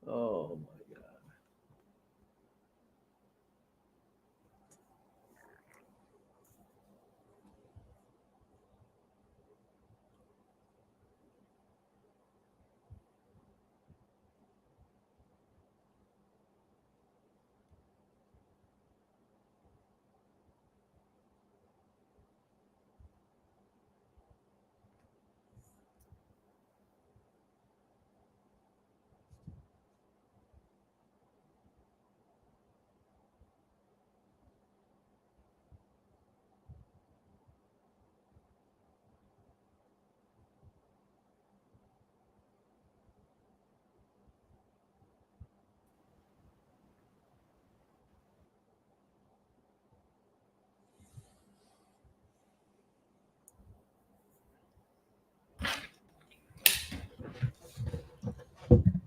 Oh my God.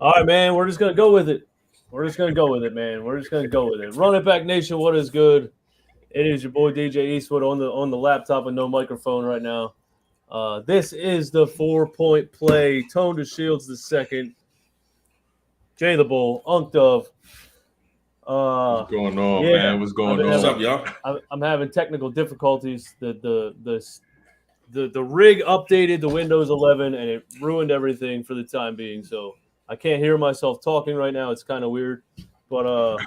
All right, man. We're just gonna go with it. We're just gonna go with it, man. We're just gonna go with it. Run it back, nation. What is good? It is your boy DJ Eastwood on the laptop with no microphone right now. This is the 4-point play. Tone DeShields II, Jay the Bull, Unc Dove. What's going on, man? What's going on? What's up, y'all? I'm having technical difficulties. The rig updated the Windows 11 and it ruined everything for the time being. So I can't hear myself talking right now. It's kind of weird, but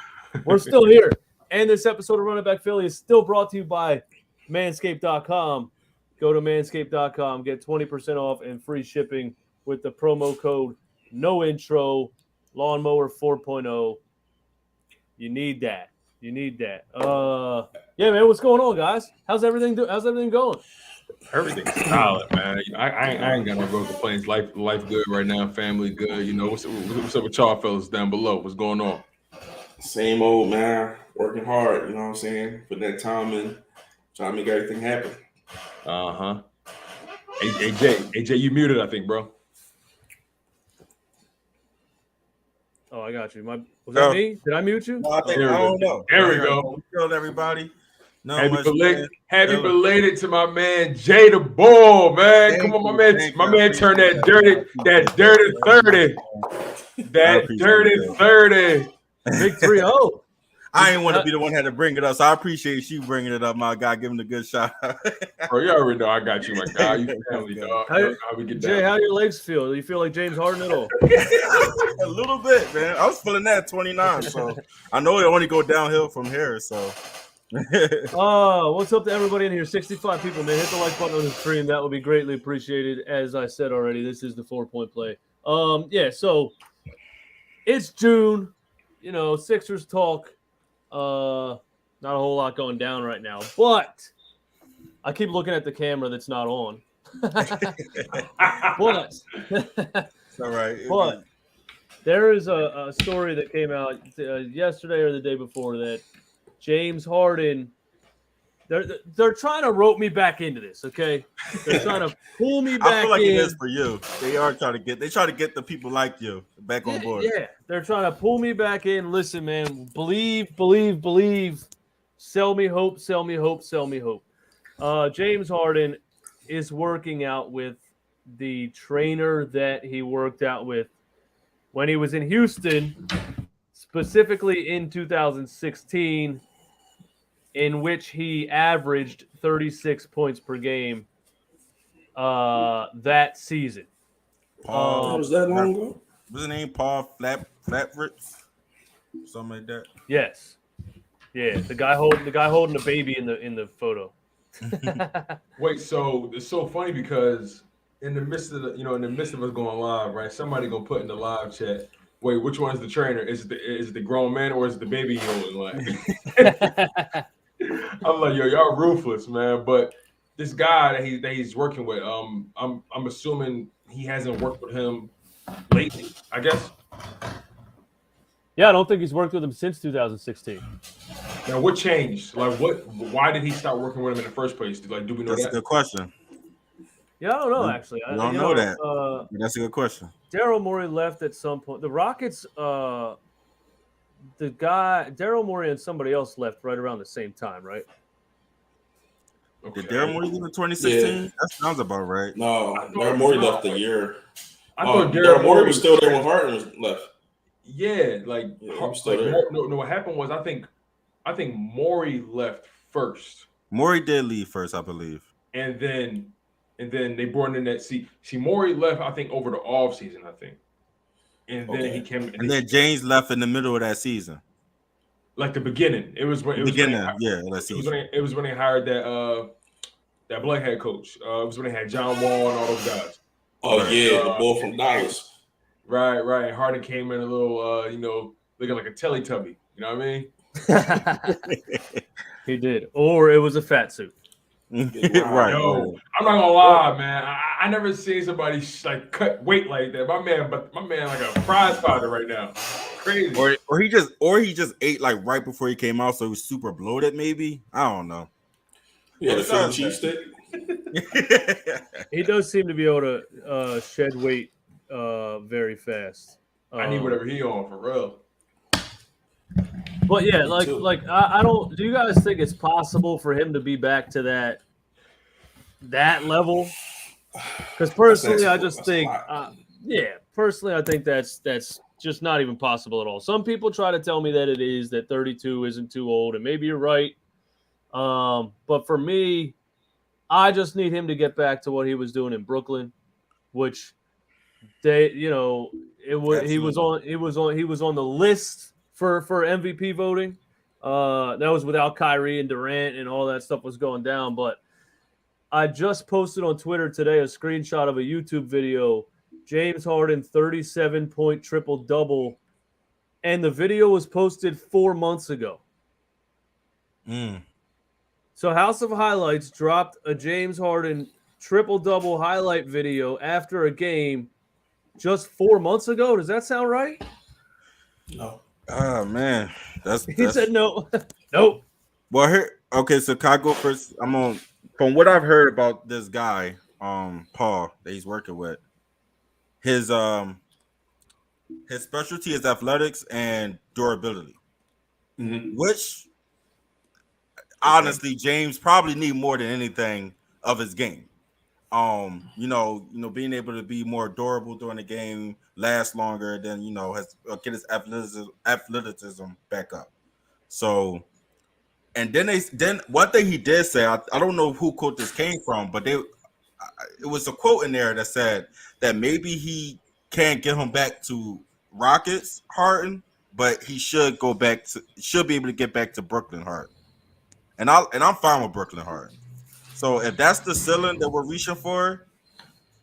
we're still here. And this episode of Run It Back Philly is still brought to you by Manscaped.com. Go to Manscaped.com, get 20% off and free shipping with the promo code NOINTRO Lawnmower 4.0. You need that. You need that. Yeah, man. What's going on, guys? How's everything going? Everything's solid, man. I ain't got no real complaints. Life good right now. Family good. You know what's up with y'all fellas down below? What's going on? Same old, man. Working hard. You know what I'm saying? Putting that time in, trying to make everything happen. AJ, you muted, I think, bro. Oh, I got you. Was that me? Did I mute you? No, I don't know. There we go. We killed everybody. No, happy belated to my man Jay the Bull, man. Come on, my man turned that dirty 30. That dirty 30. Big 3-0. I ain't want to be the one that had to bring it up, so I appreciate you bringing it up, my guy. Give him a good shot. Bro, you already know I got you, my guy. You family, dog. How we get down. Jay, how do your legs feel? Do you feel like James Harden at all? A little bit, man. I was feeling that at 29, so I know it only go downhill from here. So, what's up to everybody in here? 65 people, man. Hit the like button on the stream. That would be greatly appreciated. As I said already, this is the 4-point play. Yeah. So it's June. You know, Sixers talk. Not a whole lot going down right now, but I keep looking at the camera that's not on. But it's all right. But there is a story that came out yesterday or the day before that James Harden. They're trying to rope me back into this. Okay, they're trying to pull me back. I feel like in. it is for you. They try to get the people like you back on board. Yeah, they're trying to pull me back in. Listen, man, believe. Sell me hope. James Harden is working out with the trainer that he worked out with when he was in Houston, specifically in 2016. In which he averaged 36 points per game that season. Was that long ago? Was his name Paul Flatfritz? Something like that. Yes. Yeah, the guy holding the baby in the photo. Wait, so it's so funny because in the midst of us going live, right? Somebody gonna put in the live chat. Wait, which one's the trainer? Is it the grown man or is it the baby holding? Like, I'm like, yo, y'all ruthless, man. But this guy that he's working with, I'm assuming he hasn't worked with him lately, I guess. Yeah, I don't think he's worked with him since 2016. Now, what changed? Like, why did he start working with him in the first place? Like, do we know That's that? a good question. Yeah, I don't know, actually. I don't know that. That's a good question. Daryl Morey left at some point. The Rockets, the guy, Daryl Morey and somebody else left right around the same time, right? Did Daryl Morey leave in 2016? That sounds about right. No, Daryl Morey left the year. I thought Daryl Morey was still there when Harden was left. Yeah, he was still there. No, what happened was I think Morey left first. Morey did leave first, I believe. And then they brought in that see Morey left, I think, over the off season, I think. And then he came and then James left in the middle of that season. Like the beginning. It was when it was when they hired that black head coach. It was when they had John Wall and all those guys. Oh yeah, the bull from Dallas. Right. Harden came in a little looking like a Teletubby. You know what I mean? He did. Or it was a fat suit. Right. Yo, I'm not gonna lie, man. I never seen somebody cut weight like that. My man like a prize fighter right now. Crazy. Or he just ate right before he came out, so he was super bloated. Maybe I don't know. Yeah, the Philly cheesesteak. He does seem to be able to shed weight very fast. I need whatever he on for real. But yeah, I don't. Do you guys think it's possible for him to be back to that level? Because personally, I just think, personally, I think that's just not even possible at all. Some people try to tell me that it is, that 32 isn't too old, and maybe you're right. But for me, I just need him to get back to what he was doing in Brooklyn, which he was on the list for MVP voting. That was without Kyrie and Durant and all that stuff was going down. But I just posted on Twitter today a screenshot of a YouTube video, James Harden 37-point triple-double, and the video was posted 4 months ago. So House of Highlights dropped a James Harden triple-double highlight video after a game just 4 months ago. Does that sound right? No. Oh man, He said no. Nope. Well, so can I go first? From what I've heard about this guy, Paul, that he's working with, his specialty is athletics and durability, which honestly James probably need more than anything of his game. Being able to be more durable during the game, last longer, than get his athleticism back up. So, and then one thing he did say, I don't know who quote this came from, but it was a quote in there that said that maybe he can't get him back to Rockets Harden, but he should be able to get back to Brooklyn Harden. And I'm fine with Brooklyn Harden. So if that's the ceiling that we're reaching for,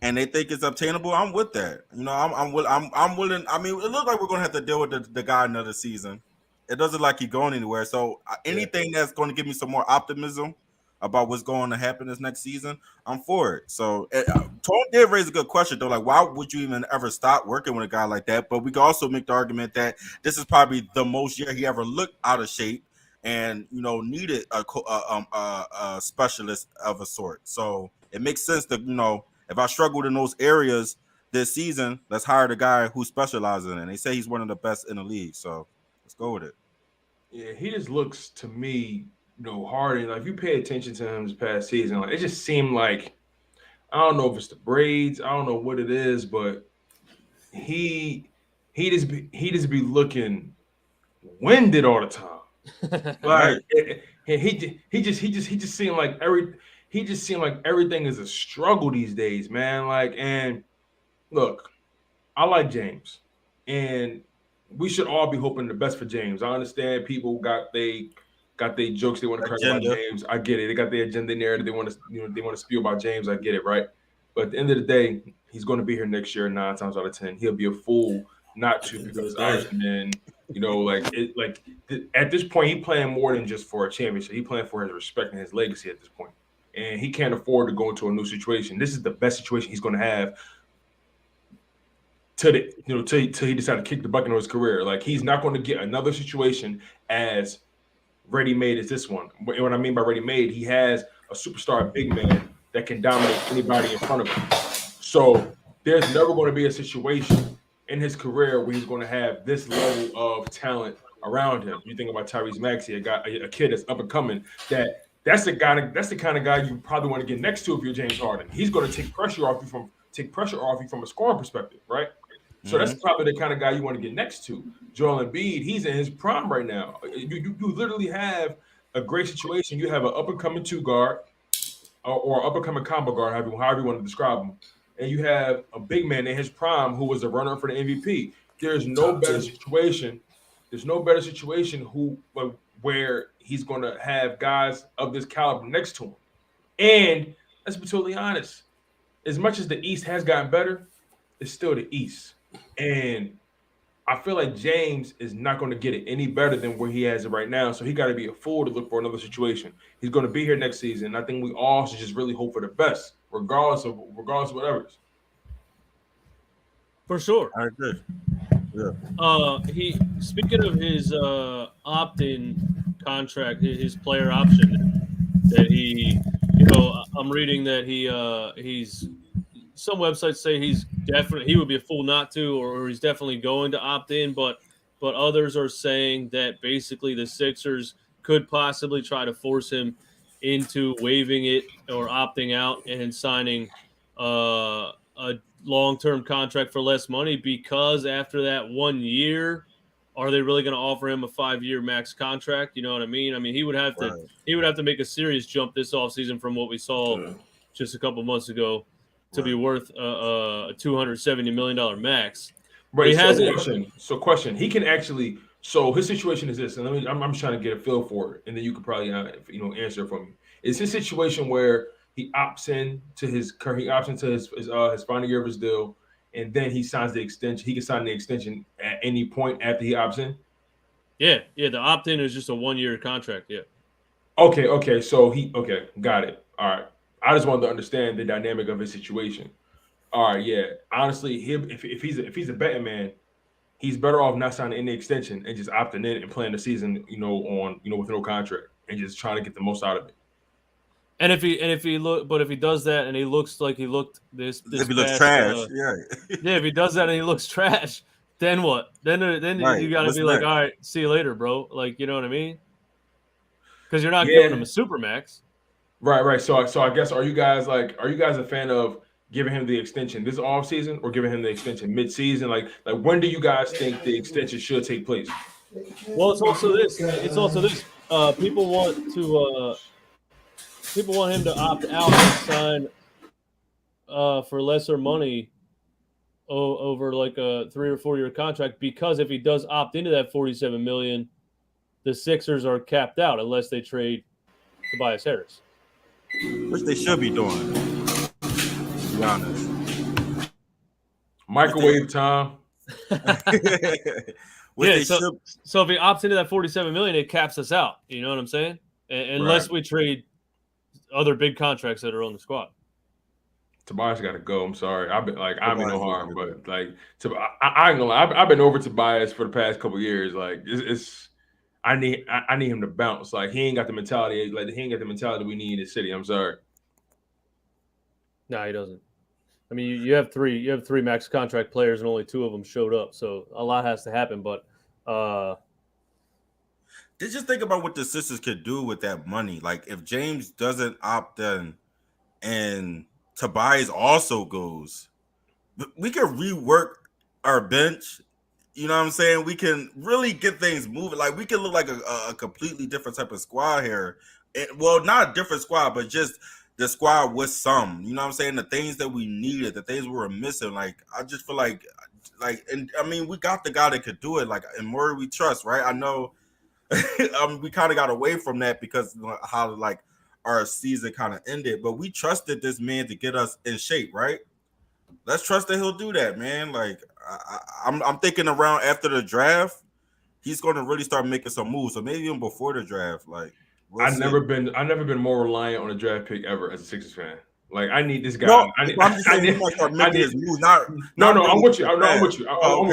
and they think it's obtainable, I'm with that. I'm willing. I mean, it looks like we're gonna have to deal with the guy another season. It doesn't look like he's going anywhere. So anything that's going to give me some more optimism about what's going to happen this next season, I'm for it. So Tone did raise a good question though. Like, why would you even ever stop working with a guy like that? But we can also make the argument that this is probably the most year he ever looked out of shape and needed a specialist of a sort. So it makes sense that if I struggled in those areas this season, let's hire the guy who specializes in it. And they say he's one of the best in the league, so let's go with it. Yeah, he just looks to me, Harden. Like if you pay attention to him this past season, it just seemed like, I don't know if it's the braids, I don't know what it is, but he just be looking winded all the time. Like he just seemed like everything is a struggle these days, man. And look, I like James, and we should all be hoping the best for James. I understand people got their jokes they want to crack about James. I get it. They got their agenda narrative. They want to spew about James. I get it, right? But at the end of the day, he's going to be here next year 9 times out of 10. He'll be a fool not to, because Ironman, at this point, he's playing more than just for a championship. He's playing for his respect and his legacy at this point. And he can't afford to go into a new situation. This is the best situation he's going to have till he decides to kick the bucket in his career. Like, he's not going to get another situation as ready-made as this one. What I mean by ready-made, he has a superstar big man that can dominate anybody in front of him. So there's never going to be a situation in his career where he's going to have this level of talent around him. You think about Tyrese Maxey, a kid that's up and coming, that That's the kind of guy you probably want to get next to if you're James Harden. He's going to take pressure off you from a scoring perspective, right? So that's probably the kind of guy you want to get next to. Joel Embiid, he's in his prime right now. You literally have a great situation. You have an up and coming 2 guard or up and coming combo guard, however you want to describe him, and you have a big man in his prime who was a runner for the MVP. There's no better situation. There's no better situation where he's going to have guys of this caliber next to him. And let's be totally honest, as much as the East has gotten better, it's still the East. And I feel like James is not going to get it any better than where he has it right now. So he got to be a fool to look for another situation. He's going to be here next season. I think we all should just really hope for the best, regardless of whatever. For sure. I agree. Yeah. Speaking of his opt-in contract, his player option that he, I'm reading that he's some websites say he would be a fool not to, or he's definitely going to opt in, but others are saying that basically the Sixers could possibly try to force him into waiving it or opting out and signing a long-term contract for less money, because after that 1 year, are they really going to offer him a 5-year max contract? You know what I mean? I mean, he would have to make a serious jump this offseason from what we saw just a couple months ago to be worth a $270 million max. Right. Question. He can actually. So his situation is this, and I'm trying to get a feel for it, and then you could probably answer for me. Is his situation where he opts into his final year of his deal, and then he signs the extension? He can sign the extension at any point after he opts in. Yeah. The opt-in is just a 1-year contract. Yeah. Okay. So got it. All right. I just wanted to understand the dynamic of his situation. All right, yeah. Honestly, if he's a betting man, he's better off not signing any extension and just opting in and playing the season, with no contract and just trying to get the most out of it. And if he does that and he looks like he looked this if he past, looks trash, if he does that and he looks trash, then what? Then you got to be like, all right, see you later, bro. Like, you know what I mean? Because you're not giving him a supermax. Right. So I guess are you guys a fan of giving him the extension this offseason or giving him the extension mid-season? Like when do you guys think the extension should take place? Well, it's also this. People want him to opt out and sign for lesser money over like a 3 or 4 year contract, because if he does opt into that $47 million, the Sixers are capped out unless they trade Tobias Harris. Which they should be doing, to be honest. Microwave time. So if he opts into that $47 million, it caps us out. You know what I'm saying? Unless we trade other big contracts that are on the squad. Tobias got to go. I'm sorry. I mean no harm, but like, I ain't gonna lie. I've been over Tobias for the past couple of years. Like, I need him to bounce. Like, he ain't got the mentality. Like, he ain't got the mentality we need in the city. I'm sorry. No, he doesn't. I mean, you have three max contract players, and only 2 of them showed up. So a lot has to happen. But just think about what the Sixers could do with that money. Like, if James doesn't opt in, and Tobias also goes, we can rework our bench. You know what I'm saying? We can really get things moving. Like, we can look like a completely different type of squad here. Well, not a different squad, but just the squad with some. You know what I'm saying? The things that we needed, the things we were missing. Like, I just feel like, and I mean, we got the guy that could do it. Like, and Murray, we trust, right? I know we kind of got away from that because how like our season kind of ended, but we trusted this man to get us in shape, right? Let's trust that he'll do that, man. Like, I'm thinking around after the draft, he's going to really start making some moves. So maybe even before the draft, like, I've never been more reliant on a draft pick ever as a Sixers fan. Like, I need this guy. No, I'm just saying he might start making his moves. I'm with you. I'm with you. I'm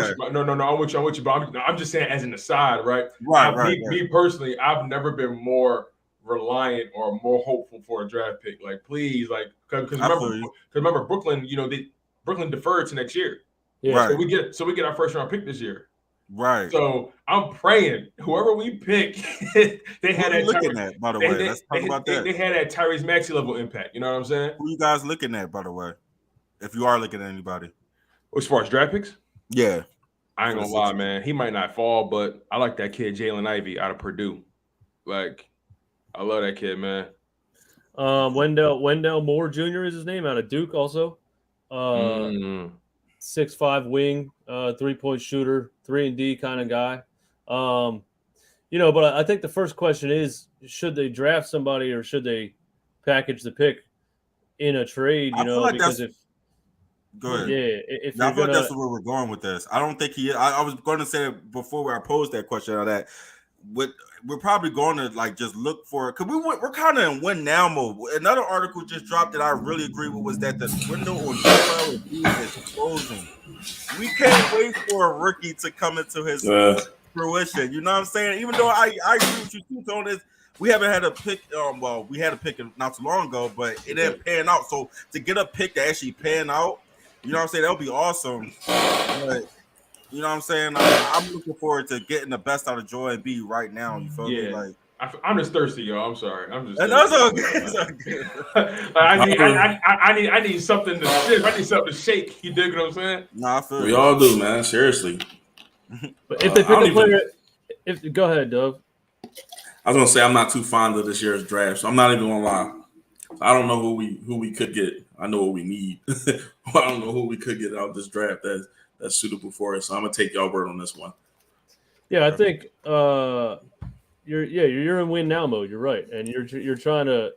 with you. But I'm just saying, as an aside, right? Me personally, I've never been more reliant or more hopeful for a draft pick. Like, please, like, because remember Brooklyn, Brooklyn deferred to next year. Yeah. So we get our first round pick this year. Right. So I'm praying whoever we pick, they had that. Looking at, by the way, let's talk about that. They had that Tyrese Maxey level impact. You know what I'm saying? Who you guys looking at, by the way? If you are looking at anybody, as far as draft picks, yeah, I ain't gonna lie, man. He might not fall, but I like that kid Jalen Ivey out of Purdue. Like, I love that kid, man. Wendell Moore Jr. is his name, out of Duke, also. 6'5" wing, 3-point shooter, 3-and-D kind of guy. But I think the first question is, should they draft somebody or should they package the pick in a trade? Because if go ahead. Yeah, if I feel like that's where we're going with this. I don't think I was going to say before I posed that question that we're probably going to just look for it because we're kind of in win now mode. Another article just dropped that I really agree with was that the window on Joel Embiid is closing. We can't wait for a rookie to come into his fruition. You know what I'm saying? Even though I agree with you too, Tony. We haven't had a pick. We had a pick not too long ago, but it didn't pan out. So to get a pick to actually pan out, you know what I'm saying? That'll be awesome. But, you know what I'm saying? I'm looking forward to getting the best out of Joel Embiid right now. You feel me? I'm just thirsty, y'all. I'm sorry. I'm just. That's okay. I need something to shake. I need something to shake. You dig what I'm saying? No, I feel we all do, man. Seriously. But if they pick a player, go ahead, Dove. I was gonna say I'm not too fond of this year's draft, so I'm not even gonna lie. I don't know who we could get. I know what we need. I don't know who we could get out of this draft that's suitable for us. So I'm gonna take y'all word on this one. Yeah, I think you're in win now mode. You're right, and you're trying to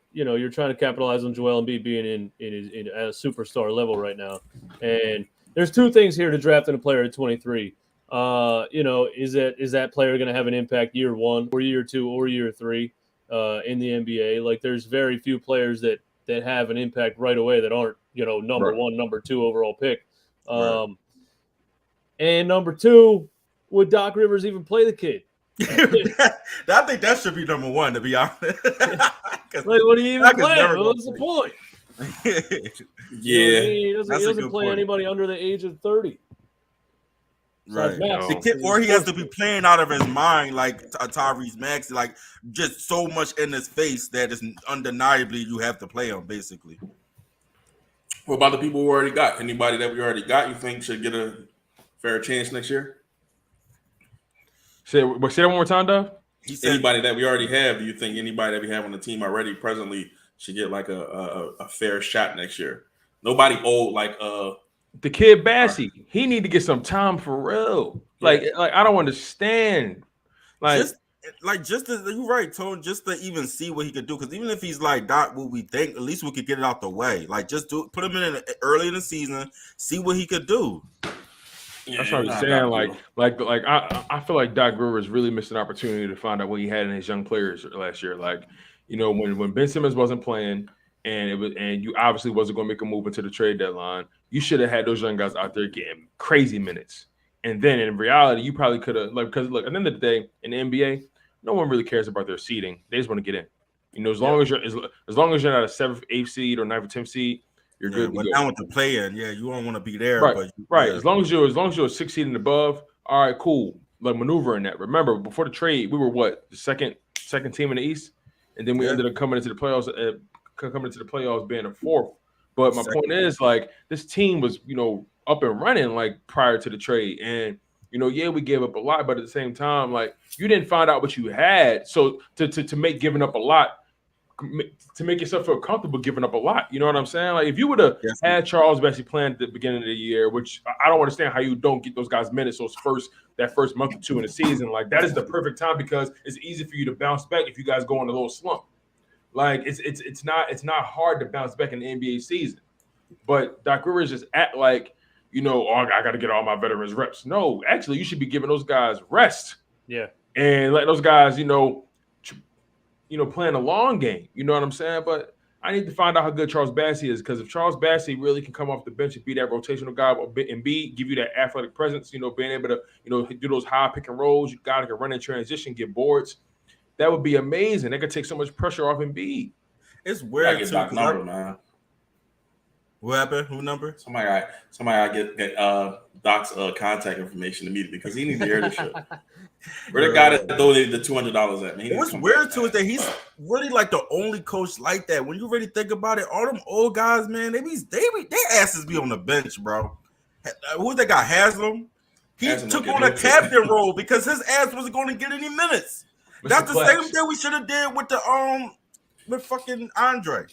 capitalize on Joel Embiid being in a superstar level right now. And there's two things here to drafting a player at 23. Is that player going to have an impact year 1 or year 2 or year 3 in the NBA? Like, there's very few players that have an impact right away that aren't number 1, number 2 overall pick. And number 2, would Doc Rivers even play the kid? I think that should be number 1, to be honest. Like, what do you even play? What's the point? Yeah, he doesn't play anybody under the age of 30. Right. The kid, or he has to be playing out of his mind like Tyrese Maxey, like just so much in his face that is undeniably you have to play him, basically. What about the people we already got? Anybody that we already got you think should get a fair chance next year? Say that one more time, Dove. Anybody that we already have, do you think anybody that we have on the team already presently should get like a fair shot next year? Nobody old like the kid Bassey, he need to get some time for real. Like I don't understand. Just you're right, Tone. Just to even see what he could do, because even if he's like not what we think, at least we could get it out the way. Like just put him in early in the season, see what he could do. That's what I'm saying. I feel like Doc Rivers really missed an opportunity to find out what he had in his young players last year. Like, when Ben Simmons wasn't playing. And you obviously wasn't going to make a move into the trade deadline. You should have had those young guys out there getting crazy minutes. And then in reality, you probably could have, because look, at the end of the day, in the NBA, no one really cares about their seeding. They just want to get in. As long as you're not a 7th, 8th seed or 9th or 10th seed, you're good. But now with the play-in, you don't want to be there. Right. Right. As long as you're a 6th seed and above, all right, cool. Like maneuvering that. Remember, before the trade, we were the second team in the East, and then we ended up coming into the playoffs. Being a 4th. But my point is, this team was, up and running, prior to the trade. And, we gave up a lot, but at the same time, you didn't find out what you had. So to make giving up a lot, to make yourself feel comfortable giving up a lot. You know what I'm saying? Like, if you would have had Charles Bassey playing at the beginning of the year, which I don't understand how you don't get those guys minutes that first month or 2 in the season. Like, that is the perfect time because it's easy for you to bounce back if you guys go on a little slump. Like, it's not hard to bounce back in the NBA season, but Doc Rivers just act like, I got to get all my veterans reps. No, actually, you should be giving those guys rest. Yeah, and let those guys, playing a long game. You know what I'm saying? But I need to find out how good Charles Bassey is, because if Charles Bassey really can come off the bench and be that rotational guy and give you that athletic presence, being able to, do those high pick and rolls, you got to run in transition, get boards. That would be amazing. They could take so much pressure off Embiid. It's weird too. What happened? Who number? Somebody got get Doc's contact information immediately because he needs to hear the show. Where the guy that donated the $200 at me. What's weird too is that he's really like the only coach like that. When you really think about it, all them old guys, man, their asses be on the bench, bro. Who's that guy? Haslam? He took on a captain role because his ass wasn't going to get any minutes. That's the same thing we should have did with the with fucking Andre.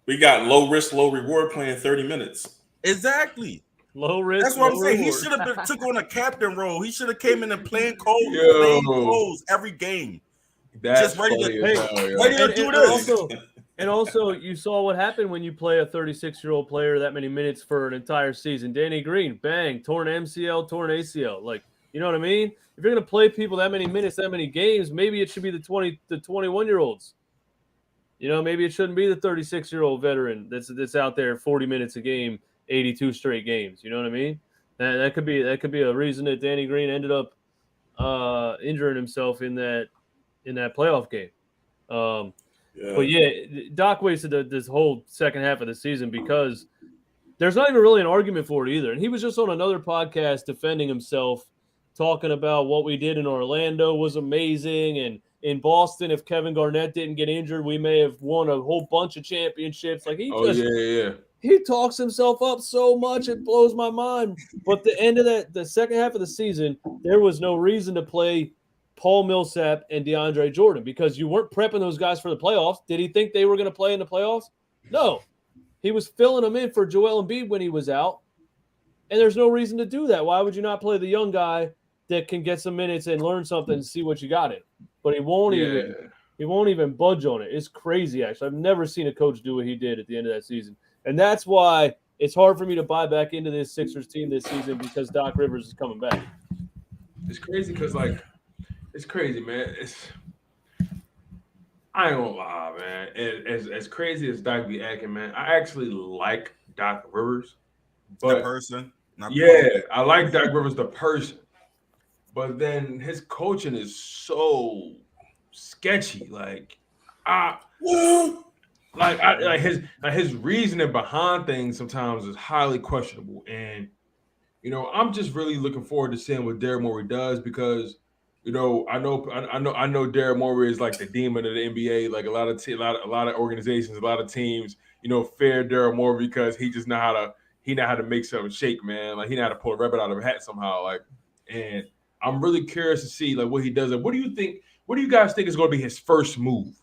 We got low risk, low reward playing 30 minutes. Exactly. Low risk. That's what I'm saying. He should have took on a captain role. He should have came in and playing cold every game. That's just ready to do this. And also, you saw what happened when you play a 36-year-old player that many minutes for an entire season. Danny Green, bang, torn MCL, torn ACL. Like, you know what I mean? If you're going to play people that many minutes, that many games, maybe it should be the 21-year-olds. You know, maybe it shouldn't be the 36-year-old veteran that's out there 40 minutes a game, 82 straight games. You know what I mean? That could be a reason that Danny Green ended up injuring himself in that playoff game. But yeah, Doc wasted this whole second half of the season because there's not even really an argument for it either. And he was just on another podcast defending himself, talking about what we did in Orlando was amazing. And in Boston, if Kevin Garnett didn't get injured, we may have won a whole bunch of championships. Like he talks himself up so much, it blows my mind. But the end of the second half of the season, there was no reason to play Paul Millsap and DeAndre Jordan because you weren't prepping those guys for the playoffs. Did he think they were going to play in the playoffs? No. He was filling them in for Joel Embiid when he was out, and there's no reason to do that. Why would you not play the young guy that can get some minutes and learn something and see what you got in? But he won't even budge on it. It's crazy, actually. I've never seen a coach do what he did at the end of that season. And that's why it's hard for me to buy back into this Sixers team this season because Doc Rivers is coming back. It's crazy because, it's crazy, man. I ain't gonna lie, man. As crazy as Doc be acting, man, I actually like Doc Rivers. But the person? I like Doc Rivers, the person. But then his coaching is so sketchy. His reasoning behind things sometimes is highly questionable. And I'm just really looking forward to seeing what Daryl Morey does because I know Daryl Morey is like the demon of the NBA. Like a lot of organizations, a lot of teams, fear Daryl Morey because he just know how to make something shake, man. Like he know how to pull a rabbit out of a hat somehow. And I'm really curious to see what he does. What do you think? What do you guys think is going to be his first move?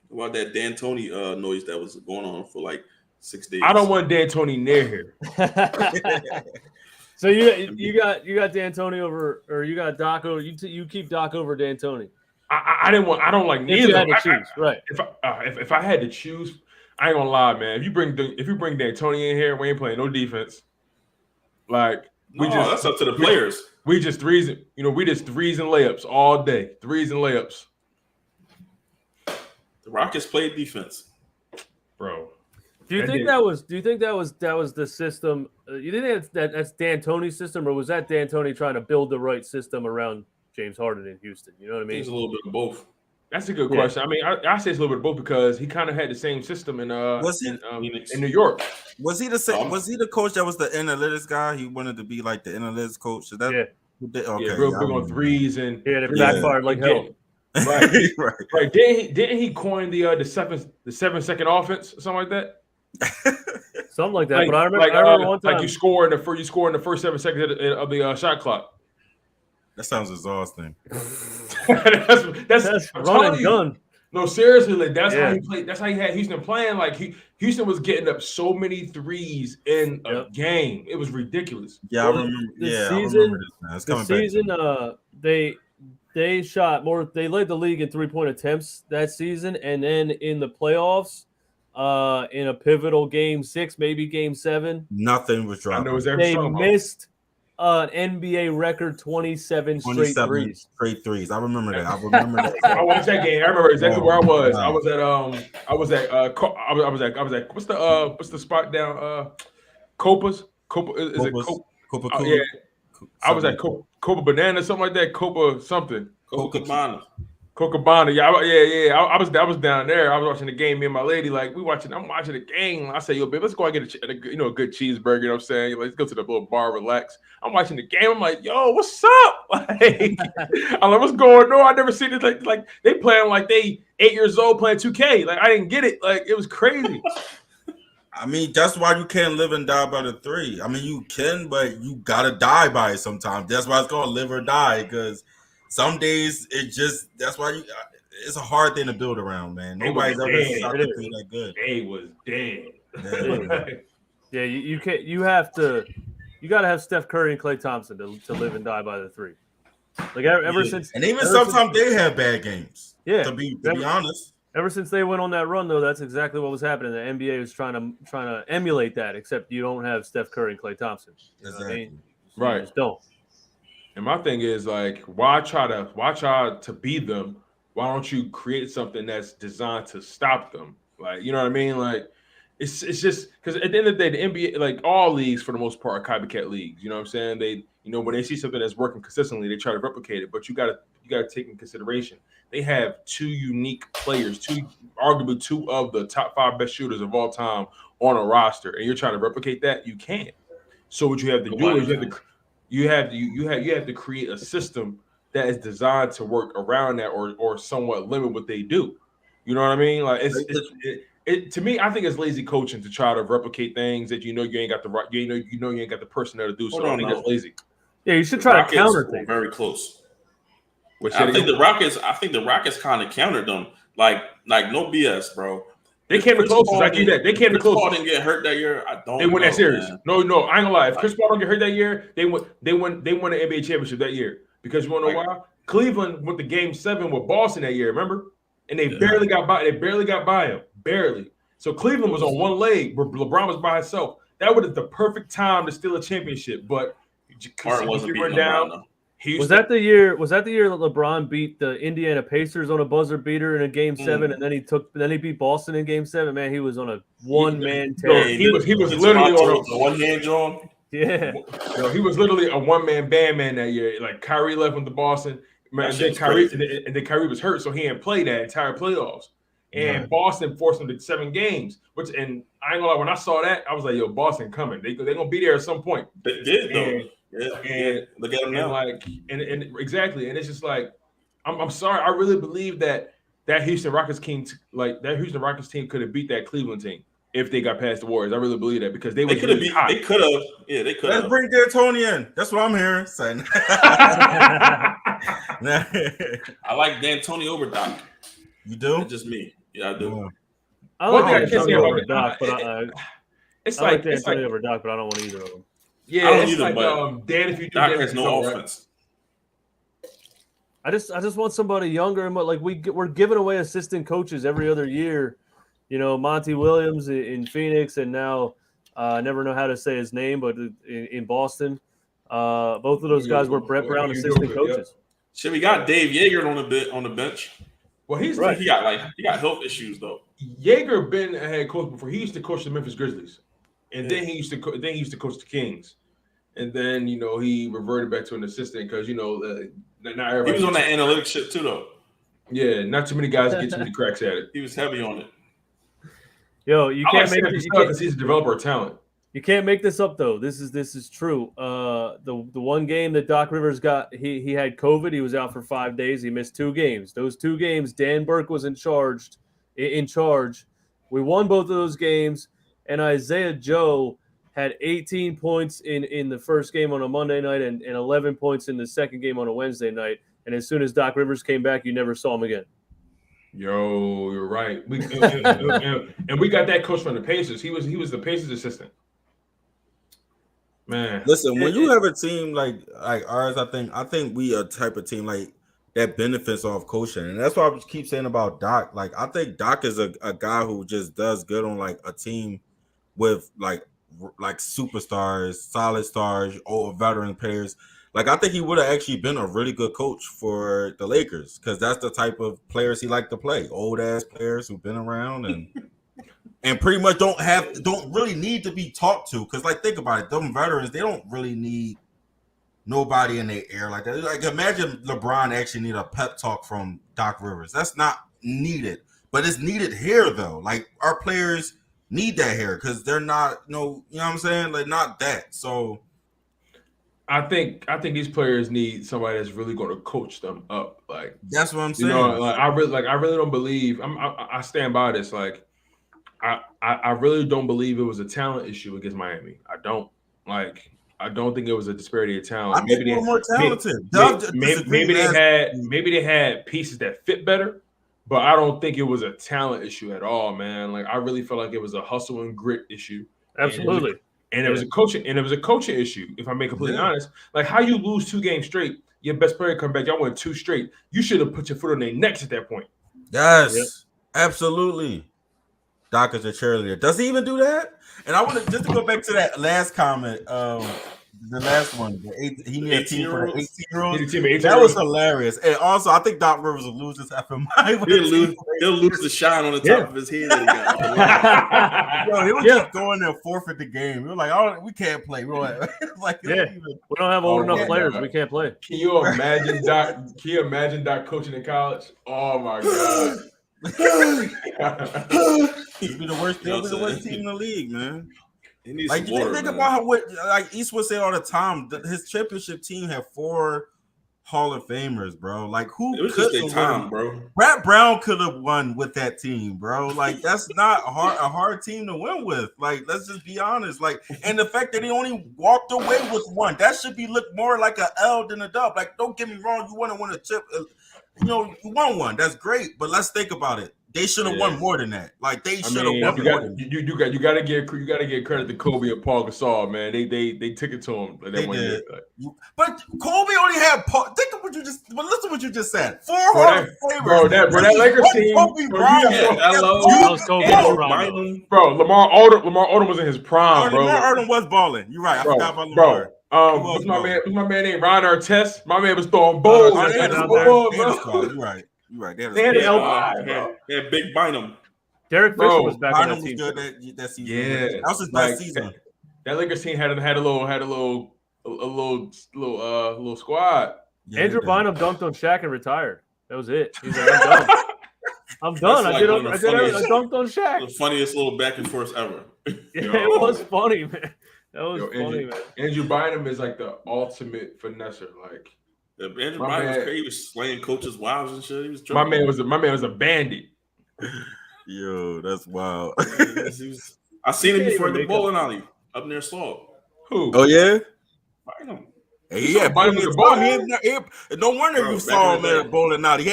About that D'Antoni noise that was going on for 6 days. I don't want D'Antoni near here. So you got D'Antoni over, or you got Doc over. You keep Doc over D'Antoni. I don't like neither. If you had to choose, right? If I had to choose, I ain't gonna lie, man. If you bring D'Antoni in here, we ain't playing no defense. That's up to the players. We just threes and layups all day. Threes and layups. The Rockets played defense, bro. Do you think that was the system? You think that's D'Antoni's system, or was that D'Antoni trying to build the right system around James Harden in Houston? You know what I mean? It's a little bit of both. That's a good question. I mean, I say it's a little bit of both because he kind of had the same system in New York. Was he the same? Was he the coach that was the analytics guy? He wanted to be like the analytics coach. So real big on threes and it backfired like hell. Right. Right. Didn't he coin the 7 second offense or something like that? Something like that. But I remember one time you score in the first 7 seconds of the shot clock. That sounds exhausting. that's run and gun. No, seriously, that's how he played. That's how he had Houston playing. Houston was getting up so many threes in a game. It was ridiculous. Yeah, I remember. I remember this. The season, they shot more. They led the league in 3-point attempts that season, and then in the playoffs, in a pivotal game 6, maybe game 7, nothing was dropping. I know they missed an NBA record 27 straight threes. I remember that. I watched that game. I remember exactly where I was. Wow. I was at what's the spot down Copa's? Copa is it Copa? Yeah. I was at Copa Banana, something like that. Copa something. Copa Cabana. Cocabana, yeah. I was down there. I was watching the game. Me and my lady, like, I'm watching the game. I say, yo, babe, let's go and get a good cheeseburger. You know what I'm saying? Let's go to the little bar, relax. I'm watching the game. I'm like, yo, what's up? Like, I'm like, what's going on? I never seen it. Like they playing like they 8 years old playing 2K. Like I didn't get it. Like it was crazy. I mean, that's why you can't live and die by the 3. I mean, you can, but you gotta die by it sometimes. That's why it's called live or die, because some days that's why it's a hard thing to build around, man. Nobody's ever shot the 3 that good. They was dead. Yeah, you can't. You got to have Steph Curry and Klay Thompson to live and die by the 3. Like ever since, and even sometimes they have bad games. Yeah, to be honest. Ever since they went on that run, though, that's exactly what was happening. The NBA was trying to emulate that, except you don't have Steph Curry and Klay Thompson. Exactly. Right. You just don't. And my thing is like, why try to beat them? Why don't you create something that's designed to stop them? Like, you know what I mean? Like, it's just because at the end of the day, the NBA, like all leagues for the most part, are copycat leagues. You know what I'm saying? They, when they see something that's working consistently, they try to replicate it. But you gotta take in consideration they have 2 unique players, arguably 2 of the top 5 best shooters of all time on a roster, and you're trying to replicate that. You can't. So what you have to do is you have to create a system that is designed to work around that or somewhat limit what they do. You know what I mean? Like it to me, I think it's lazy coaching to try to replicate things that you ain't got the right, you ain't got the personnel to do. So I think that's lazy. Yeah, you should try to counter things. Very close. I think the Rockets kind of countered them. Like no BS, bro. They came the closest. I give you that. They came the closest. Paul didn't get hurt that year. They won that series. Man. No, I ain't gonna lie. If Chris Paul don't get hurt that year, they won the NBA championship that year. Because you wanna know why? Cleveland went to Game 7 with Boston that year. Remember? And they barely got by. They barely got by him. Barely. So Cleveland was on one leg where LeBron was by himself. That would have the perfect time to steal a championship. But Harden wasn't beating down. Was that the year that LeBron beat the Indiana Pacers on a buzzer beater in a Game 7, and then he beat Boston in Game 7? Man, he was on a one-man tear. He was literally on a one-hand draw. Yeah. He was literally a one-man band man that year. Like Kyrie left with the Boston. Man, then Kyrie was hurt, so he didn't play that entire playoffs. And Boston forced him to 7 games. And I ain't gonna lie, when I saw that, I was like, "Yo, Boston coming. They gonna be there at some point." They did though. And look at them now. And exactly. And it's just like, I'm sorry. I really believe that Houston Rockets team, could have beat that Cleveland team if they got past the Warriors. I really believe that because they could have beat. They could have. Yeah, they could have. Let's bring D'Antoni in. That's what I'm hearing. I like D'Antoni over Doc. You do? It's just me. Yeah, I do. I like D'Antoni over Doc, but I like D'Antoni over Doc, but I don't want either of them. Yeah, it's like Dan. If you do Doc has no offense. I just want somebody younger, and like we're giving away assistant coaches every other year. Monty Williams in Phoenix, and now I never know how to say his name, but in Boston, both of those guys were Brett Brown assistant coaches. Shit, we got Dave Yeager on the bench. Well, he's right. He got health issues though. Yeager been a head coach before. He used to coach the Memphis Grizzlies. And then he used to coach the Kings, and then he reverted back to an assistant because not everybody. He was on that analytics shit too, though. Yeah, not too many guys get too many cracks at it. He was heavy on it. Yo, you can't make it because he's a developer of talent. You can't make this up though. This is true. The one game that Doc Rivers got, he had COVID. He was out for 5 days. He missed 2 games. Those 2 games, Dan Burke was in charge. We won both of those games. And Isaiah Joe had 18 points in the first game on a Monday night and 11 points in the second game on a Wednesday night. And as soon as Doc Rivers came back, you never saw him again. Yo, you're right. And we got that coach from the Pacers. He was the Pacers assistant. Man, listen, when you have a team like ours, I think we a type of team like that benefits off coaching, and that's what I keep saying about Doc. Like, I think Doc is a guy who just does good on like a team with like superstars, solid stars, old veteran players. Like, I think he would have actually been a really good coach for the Lakers because that's the type of players he liked to play. Old ass players who've been around and pretty much don't really need to be talked to. Because, like, think about it, them veterans, they don't really need nobody in their ear like that. Like imagine LeBron actually need a pep talk from Doc Rivers. That's not needed, but it's needed here though. Like our players need that here because they're not you know what I'm saying? Like not that. So I think these players need somebody that's really going to coach them up. Like that's what I'm saying. You know, like I really don't believe. I stand by this. Like I really don't believe it was a talent issue against Miami. I don't think it was a disparity of talent. I think they were more talented. Maybe they had pieces that fit better, but I don't think it was a talent issue at all, man. Like I really felt like it was a hustle and grit issue. Absolutely. And it was a coaching issue, if I'm being completely honest. Like how you lose 2 games straight, your best player come back, y'all won 2 straight. You should have put your foot on their necks at that point. Yes, absolutely. Doc is a cheerleader. Does he even do that? And I want to just to go back to that last comment. The last one, he needed a team for the 18-year-olds. That was hilarious. And also, I think Doc Rivers will lose his effing mind. He'll lose the shine on the top of his head. That he got. He was just going there forfeit the game. We were like, "Oh, we can't play." We were like, we don't have old enough players. We can't play. Can you imagine Doc? Can you imagine Doc coaching in college? Oh my god! He'd be the worst team in the league, man. Like think about what like Eastwood say all the time. His championship team had 4 Hall of Famers, bro. Like who could have won, bro? Brad Brown could have won with that team, bro. Like that's not a hard team to win with. Like let's just be honest. Like and the fact that he only walked away with 1, that should be looked more like a L than a dub. Like don't get me wrong, you want to win a chip. You won 1. That's great, but let's think about it. They should have won more than that. Like they should have won more than that. You got to give credit to Kobe and Paul Gasol, man. They took it to him. They did. But Kobe only had Paul. Think of what you just. But listen to what you just said. 4 Hall of Famers. Bro, that Lakers team. Bro, Lamar Odom was in his prime, bro. Lamar Odom was balling. You're right. I forgot about Lamar. What's my man named Ron Artest? My man was throwing balls. You're right. You're right. They had Big Bynum. Derek Fisher was back on that team. Good that season. Yeah, that was his best season. That Lakers team had a little squad. Yeah, Andrew Bynum dunked on Shaq and retired. That was it. He's like, I'm done. I'm done. I dunked on Shaq. The funniest little back and forth ever. It was funny, man. That was funny, man. Andrew Bynum is like the ultimate finesser. Like Andrew Bynum was crazy. He was slaying coaches' wives and shit. He was my man was a bandit. Yo, that's wild. I seen him before the bowling alley up near Salt. Who? Oh yeah. Bynum. Hey, yeah, don't wonder you saw him at bowling alley. He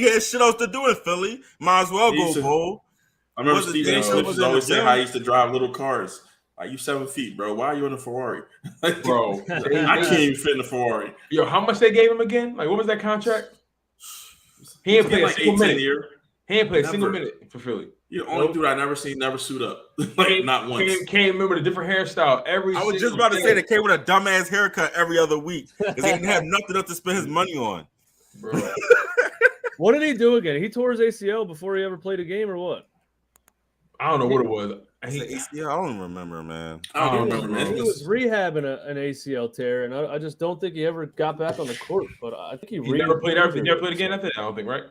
had shit else to do in Philly. Might as well go bowl. I remember Stephen A. Smith always saying how he used to drive little cars. Like, you 7 feet, bro. Why are you in a Ferrari? Like, bro, I can't even fit in a Ferrari. Yo, how much they gave him again? Like, what was that contract? He ain't played like a single minute. He ain't played a single minute for Philly. You're the only dude I never suit up. Like, not once. Can't remember the different hairstyle. I was just about to say they came with a dumbass haircut every other week because he didn't have nothing else to spend his money on. Bro. What did he do again? He tore his ACL before he ever played a game, or what? I don't know what it was. ACL, I don't remember, man. I don't remember, man. He was rehabbing an ACL tear, and I just don't think he ever got back on the court. But I think he never played again after that. I don't think, right?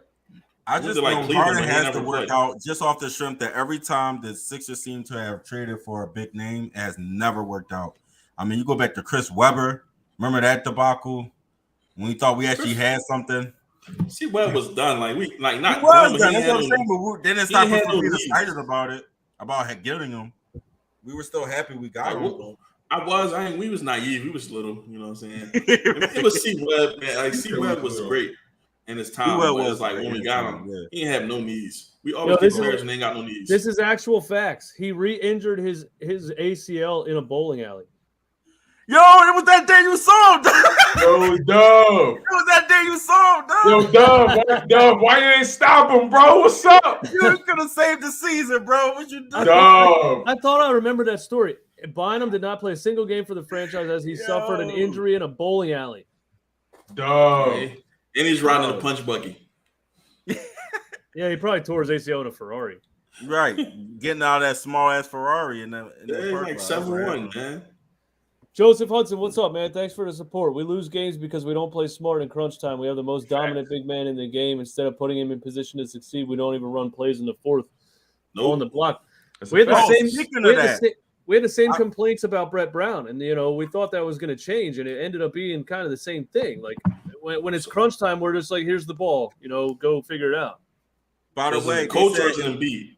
I just know Harden has to work out just off the shrimp that every time the Sixers seem to have traded for a big name, it has never worked out. I mean, you go back to Chris Webber. Remember that debacle when we thought we actually had something? See, Webb was done. Like not. He was done. That's what I'm saying. But then it's not supposed to be excited about it, about getting him. We were still happy we got him. We was naive. We was little. You know what I'm saying? It was C Webb, man. Like C Webb was great in his time. But it was like when we got him, he didn't have no knees. We always get players and they ain't got no knees. This is actual facts. He re-injured his ACL in a bowling alley. Yo, it was that day you saw him. Yo, Dub. It was that day you saw him, Dub. Yo, Dub, why you ain't stop him, bro? What's up? You could have saved the season, bro. What you doing? Dub. I thought I remembered that story. Bynum did not play a single game for the franchise as he suffered an injury in a bowling alley. Dub. And he's riding a punch buggy. Yeah, he probably tore his ACL in a Ferrari. Right. Getting out of that small-ass Ferrari in that like 7-1, man. Joseph Hudson, what's up, man? Thanks for the support. We lose games because we don't play smart in crunch time. We have the most dominant big man in the game. Instead of putting him in position to succeed, we don't even run plays in the fourth on the block. We had the same complaints about Brett Brown, and we thought that was going to change, and it ended up being kind of the same thing. Like when it's crunch time, we're just like, here's the ball, go figure it out. By the way, coach or Embiid.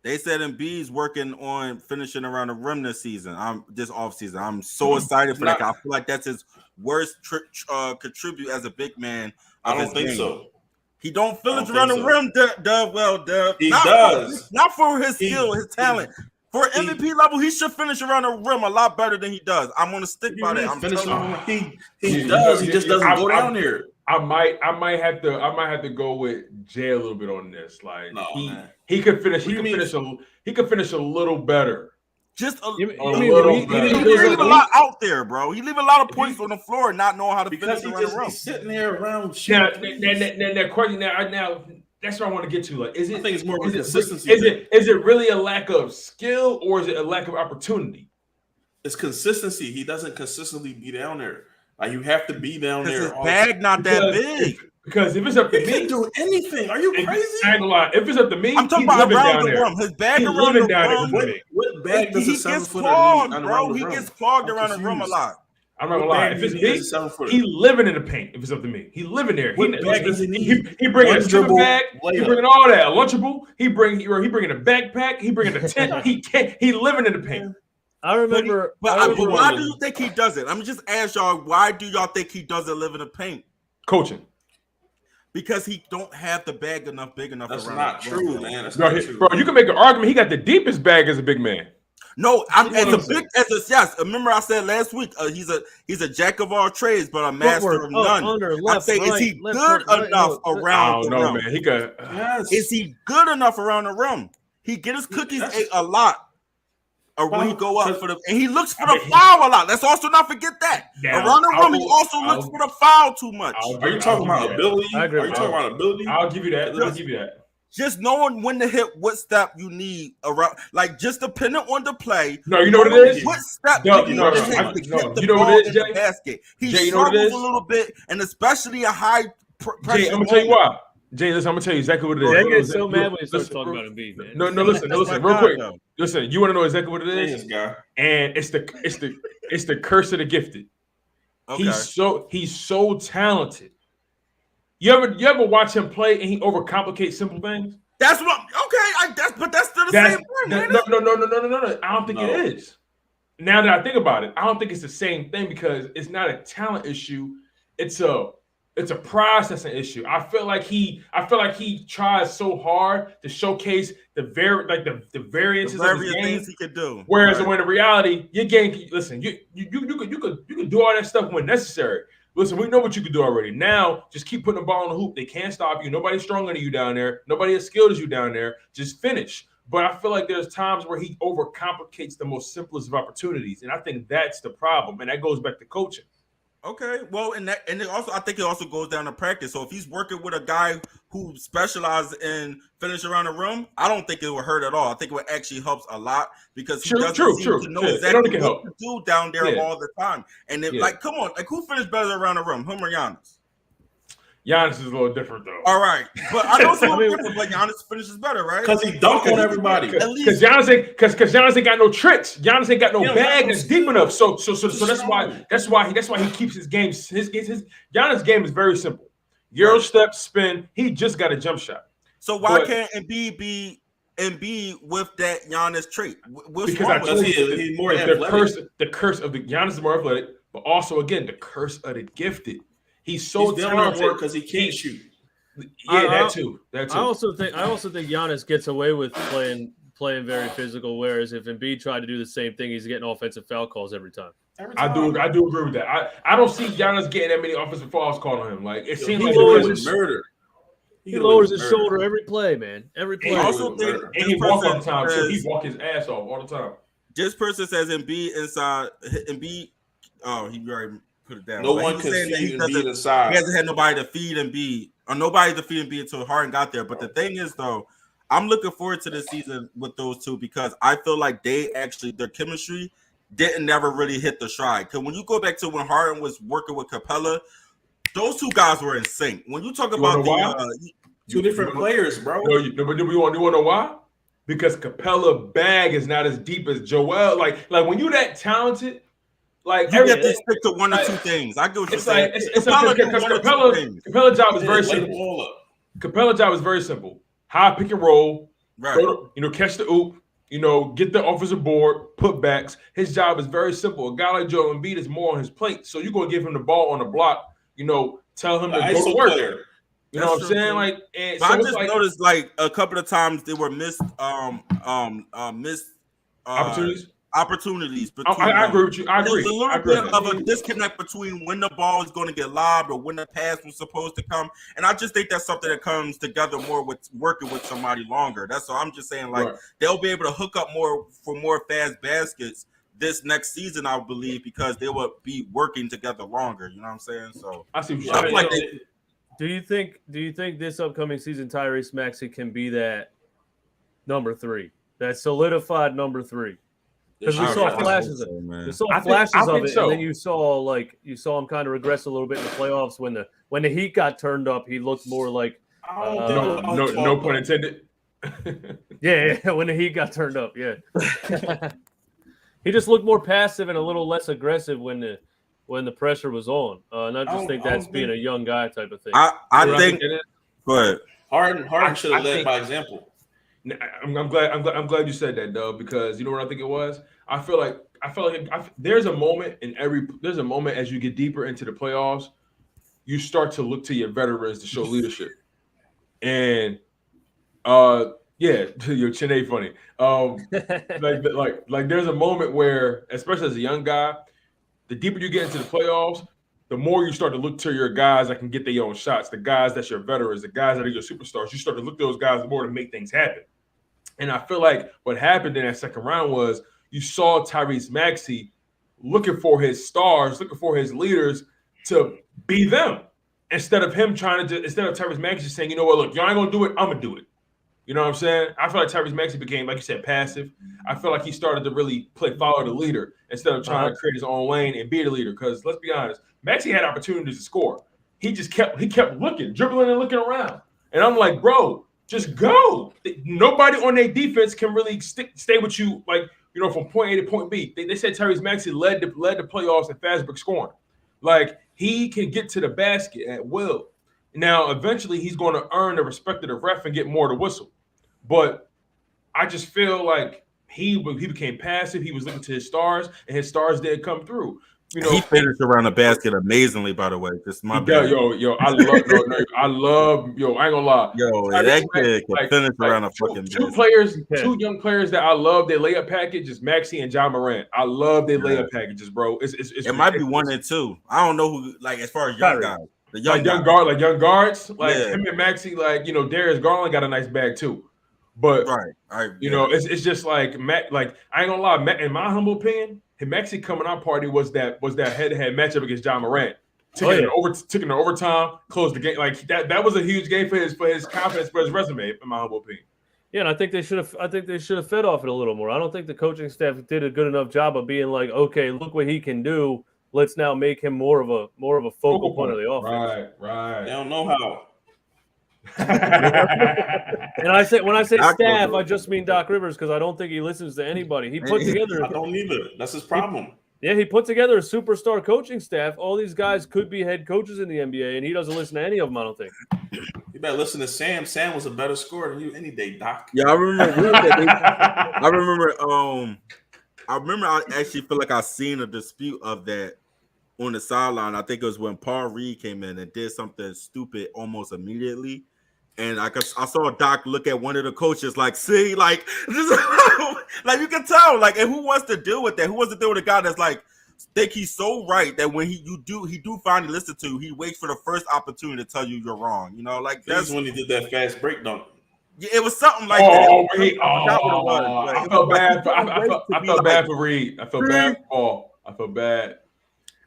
They said Embiid's working on finishing around the rim this season. This offseason. I'm so excited for that. I feel like that's his worst contribute as a big man. I don't think so. He don't finish around the rim, Dub. He does. Not for his skill, his talent. For MVP level, he should finish around the rim a lot better than he does. I'm going to stick by that. He does. He just doesn't go down here. I might have to go with Jay a little bit on this. Like he could finish. He could finish a little better. Just a little better. He leave a lot out there, bro. He leave a lot of points on the floor and not knowing how to finish around the rim. He's sitting there around shooting. Now, question. Now, that's what I want to get to. Like, I think it's more of a consistency. Is it really a lack of skill or is it a lack of opportunity? It's consistency. He doesn't consistently be down there. Like, you have to be down there. His bag not that big. Because if it's up to me, he can't do anything. Are you crazy? I ain't gonna lie. If it's up to me, I'm talking about around the rim. His bag around the rim. What bag does he gets clogged, bro. He gets clogged around the rim a lot. I'm not gonna lie. If it's me, he living in the paint. If it's up to me, he living there. He bringing a stripper bag. He bringing all that. A Lunchable. He bringing a backpack. He bringing a tent. He living in the paint. I remember. But why do you think he does it? I'm just ask y'all. Why do y'all think he doesn't live in the paint? Coaching. Because he don't have the bag big enough. That's not true, man. That's not true. Bro, you can make an argument. He got the deepest bag as a big man. No, yes. Remember, I said last week he's a jack of all trades, but a master of none. I'm saying, is he good enough around the rim? Man, he got. Yes. Is he good enough around the rim? He get his cookies ate a lot. Or when he go up and he looks for the foul a lot. Let's also not forget that. Around the rim, he also looks for the foul too much. Are you talking about ability? I agree. Are you talking about ability? I'll give you that. Just knowing when to hit what step you need around, like just depending on the play. No, you know what it is? What step you need to hit to get the ball in the basket. He struggles a little bit, and especially a high pressure. Jay, I'm gonna tell you why. Jay, listen, I'm gonna tell you exactly what it is. I get so mad when you start talking about Embiid, man. No, listen, real quick. Listen, you want to know exactly what it is? Guy. And it's the curse of the gifted. Okay. He's so talented. You ever watch him play and he overcomplicates simple things? That's what. Okay, but that's still the same thing. No. I don't think it is. Now that I think about it, I don't think it's the same thing because it's not a talent issue. It's a processing issue. I feel like he tries so hard to showcase the variances of his game. Things he could do. Whereas when in reality, your game, listen, you could do all that stuff when necessary. Listen, we know what you can do already. Now, just keep putting the ball in the hoop. They can't stop you. Nobody's stronger than you down there. Nobody as skilled as you down there. Just finish. But I feel like there's times where he overcomplicates the most simplest of opportunities, and I think that's the problem. And that goes back to coaching. Okay, well, I think it also goes down to practice. So if he's working with a guy who specializes in finishing around the rim, I don't think it will hurt at all. I think it would actually helps a lot because he doesn't seem to know exactly what to do down there all the time. And then, come on, who finished better around the rim, him or Giannis? Giannis is a little different though. All right, but I know it's a little different. But Giannis finishes better, right? Because he dunked on everybody. Because Giannis ain't got no tricks. Giannis ain't got no bag that's deep enough. So that's why he keeps his game. His Giannis game is very simple. Euro step, spin. He just got a jump shot. So why can't Embiid be with that Giannis trait? Because he's more athletic. The curse of the Giannis is more athletic, but also again the curse of the gifted. He's so talented because he can't shoot. Yeah, that too. I also think Giannis gets away with playing very physical, whereas if Embiid tried to do the same thing, he's getting offensive foul calls every time. I do agree with that. I don't see Giannis getting that many offensive fouls called on him. Like it seems like murder. He lowers his shoulder every play, man. Every play. And he walks all the time too. He walk his ass off all the time. This person says Embiid inside. Embiid. Oh, he already put it down. No one can see Embiid inside. He hasn't had nobody to feed Embiid, or nobody to feed Embiid until Harden got there. But the thing is, though, I'm looking forward to this season with those two because I feel like their chemistry didn't never really hit the stride. Because when you go back to when Harden was working with Capella, those two guys were in sync. When you talk about two different players, bro. No, you want to know why? Because Capella bag is not as deep as Joel. Like when you that talented, like you get to stick to one or two things. I get what you're saying. Capella's job is very simple. Capella's job is very simple. High pick and roll, right? Catch the oop, get the offensive board, putbacks. His job is very simple. A guy like Joel Embiid is more on his plate, so you're gonna give him the ball on the block. Tell him to go to work. Player. You know what I'm saying? Like, and so I just noticed like a couple of times they were missed opportunities. I agree with you. I agree. There's a little bit of a disconnect between when the ball is going to get lobbed or when the pass was supposed to come, and I just think that's something that comes together more with working with somebody longer. That's all I'm just saying. Like they'll be able to hook up more for more fast baskets this next season, I believe, because they will be working together longer. You know what I'm saying? So I see what you're saying. Do you think this upcoming season Tyrese Maxey can be that number 3, that solidified number 3? Because we saw flashes of it. And then you saw him kind of regress a little bit in the playoffs when the heat got turned up. He looked more like no pun intended. Yeah, when the heat got turned up, yeah. He just looked more passive and a little less aggressive when the pressure was on. And I just think that's being a young guy type of thing. I think. Go ahead. Harden should have led by example. I'm glad you said that, though, because you know what I think it was. I feel like there's a moment as you get deeper into the playoffs, you start to look to your veterans to show leadership, and your chin ain't funny. Like there's a moment where, especially as a young guy, the deeper you get into the playoffs, the more you start to look to your guys that can get their own shots, the guys that's your veterans, the guys that are your superstars. You start to look to those guys more to make things happen. And I feel like what happened in that second round was you saw Tyrese Maxey looking for his stars, looking for his leaders to be them. Instead of Tyrese Maxey saying, you know what, look, y'all ain't gonna do it, I'm gonna do it. You know what I'm saying? I feel like Tyrese Maxey became, like you said, passive. I feel like he started to really follow the leader instead of trying to create his own lane and be the leader. Because let's be honest, Maxey had opportunities to score. He just kept looking, dribbling and looking around. And I'm like, bro, just go. Nobody on their defense can really stay with you, from point A to point B. They said Tyrese Maxey led the playoffs in fast break scoring. Like, he can get to the basket at will. Now, eventually, he's going to earn the respect of the ref and get more to whistle. But I just feel like he became passive. He was looking to his stars, and his stars didn't come through. He finished around the basket amazingly, by the way. Just my bad. Yo, I ain't gonna lie. That kid can finish around a fucking two young players that I love their layup packages, Maxey and John Morant. I love their layup packages, bro. It might be 1 and 2. I don't know who, as far as young guys. The young guards, him and Maxey, Darius Garland got a nice bag too. But it's just like Matt. Like, I ain't gonna lie, Matt, in my humble opinion, Maxey coming out party was that head-to-head matchup against John Morant. Took it in overtime, closed the game. Like that was a huge game for his confidence, for his resume, in my humble opinion. Yeah, and I think they should have fed off it a little more. I don't think the coaching staff did a good enough job of being like, okay, look what he can do. Let's now make him more of a focal point of the offense. Right. They don't know how. And when I say staff, I just mean Doc Rivers, because I don't think he listens to anybody. He put together. I don't either. That's his problem. He put together a superstar coaching staff. All these guys could be head coaches in the NBA, and he doesn't listen to any of them, I don't think. You better listen to Sam. Sam was a better scorer than you any day, Doc. Yeah, I remember. I actually feel like I seen a dispute of that on the sideline. I think it was when Paul Reed came in and did something stupid almost immediately. And I saw Doc look at one of the coaches like, see, like, this, like you can tell, like, and who wants to deal with that? Who wants to deal with a guy that's like, think he's so right that when he do finally listen to, he waits for the first opportunity to tell you you're wrong. That's when he did that fast break dunk. Yeah, it was something like that. I felt bad. I felt bad for Reed. I felt bad for Paul. I felt bad.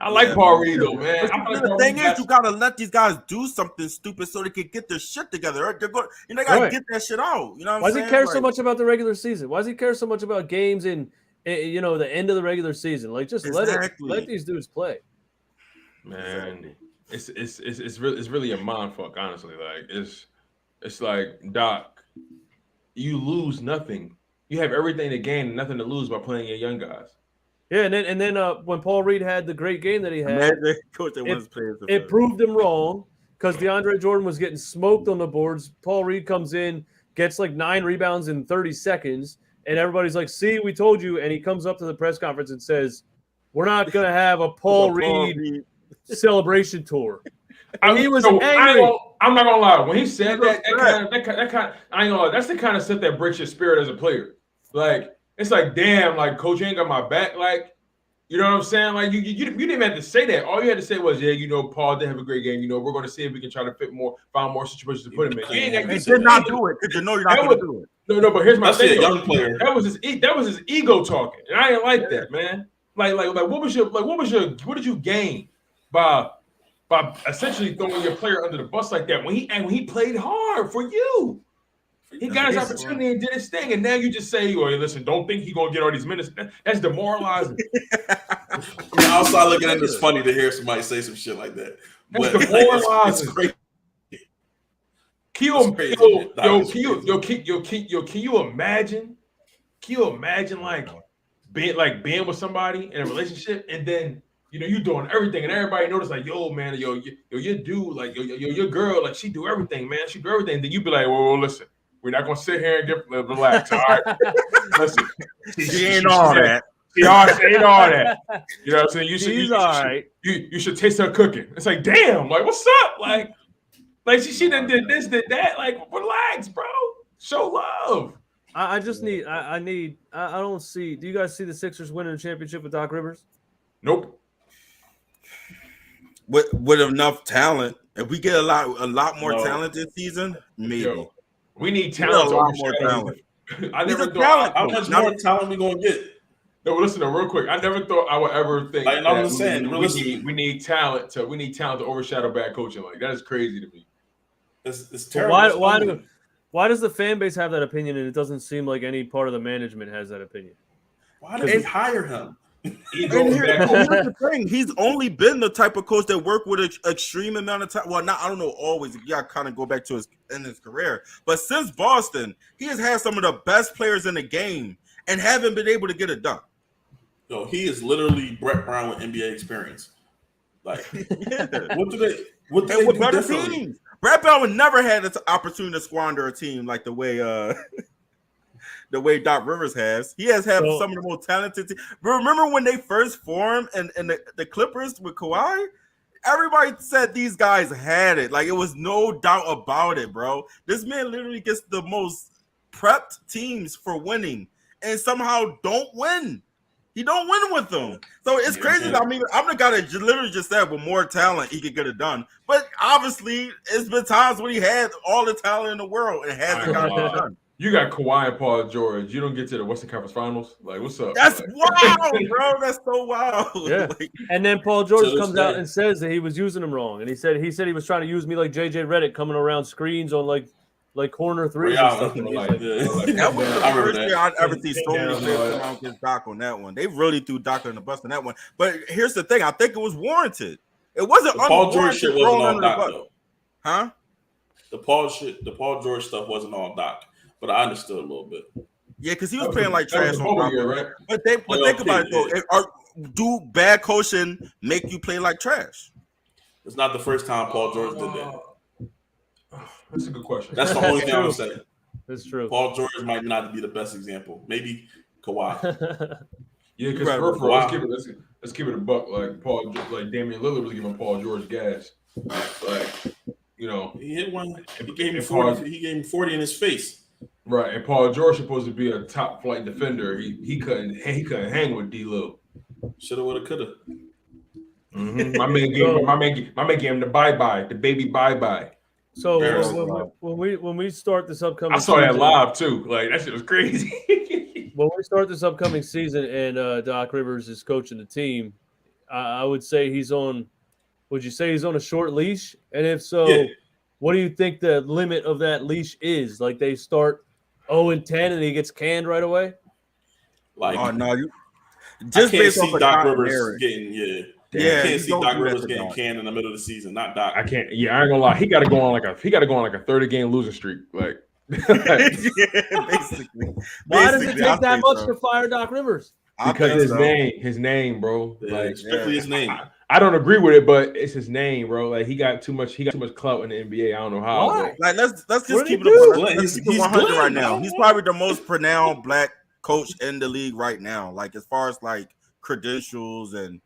I like Paul Reed, though, man. The thing is, you gotta let these guys do something stupid so they can get their shit together. They gotta get that shit out. You know what I'm saying? Why does he care so much about the regular season? Why does he care so much about games in the end of the regular season. Like, just let these dudes play. Man, it's really a mind fuck, honestly. Like, it's like, Doc, you lose nothing. You have everything to gain and nothing to lose by playing your young guys. Yeah, and then when Paul Reed had the great game that he had, it it proved him wrong because DeAndre Jordan was getting smoked on the boards. Paul Reed comes in, gets like 9 rebounds in 30 seconds, and everybody's like, see, we told you. And he comes up to the press conference and says, we're not going to have a Paul Reed celebration tour. And he was angry. I'm not gonna lie. When he said that kind, I ain't gonna lie, that's the kind of stuff that breaks your spirit as a player. Like, it's like, damn, like, coach, you ain't got my back. Like, you know what I'm saying? Like, you didn't even have to say that. All you had to say was, yeah, Paul did have a great game. We're going to see if we can try to find more situations to put him in. He did not do it because you're not going to do it. No, but here's my thing. Young player. That was his ego talking, and I didn't like that, man. Like, what did you gain by essentially throwing your player under the bus like that when he played hard for you? He got his opportunity and did his thing, and now you just say, "Oh, listen, don't think he's gonna get all these minutes." That's demoralizing. Outside looking at it, it's funny to hear somebody say some shit like that. That's demoralizing. It's crazy. Can you imagine? Can you imagine like being with somebody in a relationship and then you doing everything and everybody notice like, yo, man, your dude, like your girl, like she do everything, man. She do everything. Then you be like, well, listen, we're not gonna sit here and get relaxed. All right. Listen. She ain't all that. She ain't all that. You know what I'm saying? She's all right. You should taste her cooking. It's like, damn, like what's up? Like she done did this, did that. Like, relax, bro. Show love. I don't see. Do you guys see the Sixers winning a championship with Doc Rivers? Nope. With enough talent, if we get a lot more talent this season, maybe. Yo, we need talent. A lot more talent. I never thought. How much more talent we gonna get? No, listen, real quick. I never thought I would ever think. Like I was saying, we need talent to overshadow bad coaching. Like, that is crazy to me. It's terrible. Why does the fan base have that opinion, and it doesn't seem like any part of the management has that opinion? Why did they hire him? Here's the thing. He's only been the type of coach that worked with an extreme amount of time. Well, I don't know always. You got to kind of go back to his career. But since Boston, he has had some of the best players in the game and haven't been able to get it done. Yo, he is literally Brett Brown with NBA experience. Like, what do they do better differently? teams? Brett Brown never had an opportunity to squander a team like the way Doc Rivers has. He has had some of the most talented teams. Remember when they first formed and the Clippers with Kawhi? Everybody said these guys had it. Like, it was no doubt about it, bro. This man literally gets the most prepped teams for winning and somehow don't win. He don't win with them. So it's crazy. Yeah. I mean, I'm the guy that literally just said with more talent, he could get it done. But obviously, it's been times when he had all the talent in the world and hasn't gotten it done. You got Kawhi and Paul George. You don't get to the Western Conference Finals. Like, what's up? That's wild, bro. That's so wild. Yeah. And then Paul George comes out and says that he was using him wrong. And he said he was trying to use me like JJ Redick coming around screens on like corner threes and stuff. That was the first year I'd ever see so many players around against Doc on that one. They really threw Doc in the bus on that one. But here's the thing: I think it was warranted. It wasn't Paul George shit wasn't all Doc though. Huh? The Paul George stuff wasn't all Doc, but I understood a little bit. Yeah, because he was playing like trash on Doc, right? But think about it though: do bad coaching make you play like trash? It's not the first time Paul George did that. That's a good question. That's the only thing I would say. That's true. Paul George might not be the best example. Maybe Kawhi. Yeah, because let's keep it a buck. Like Damian Lillard was giving Paul George gas. Like, he hit one. He gave him 40. He gave him 40 in his face. Right, and Paul George supposed to be a top flight defender. He couldn't hang with D-Lil. Shoulda, woulda, coulda. Mm-hmm. My man gave him the bye-bye, the baby bye-bye. So when we start this upcoming, I saw that live too. Like, that shit was crazy. When we start this upcoming season and Doc Rivers is coaching the team, I would say he's on. Would you say he's on a short leash? And if so, what do you think the limit of that leash is? Like, they start 0-10 and he gets canned right away? Like, Oh no, you I just can't based off see of Doc Doc Rivers Rivers. getting Yeah, I can't you see don't Doc do that Rivers to getting Doc. canned in the middle of the season. Not Doc. I can't. Yeah, I ain't gonna lie. He got to go on like a 30-game losing streak. Like, Yeah, basically. why does it Basically, take that much so. to fire Doc Rivers? Because his name, bro. Yeah, Like, strictly his name. I don't agree with it, but it's his name, bro. Like, he got too much clout in the NBA. I don't know how. Why? Like let's What just did keep he it do? let's keep it He's 100 Glenn, right now. bro. He's probably the most renowned black coach in the league right now. Like as far as like credentials and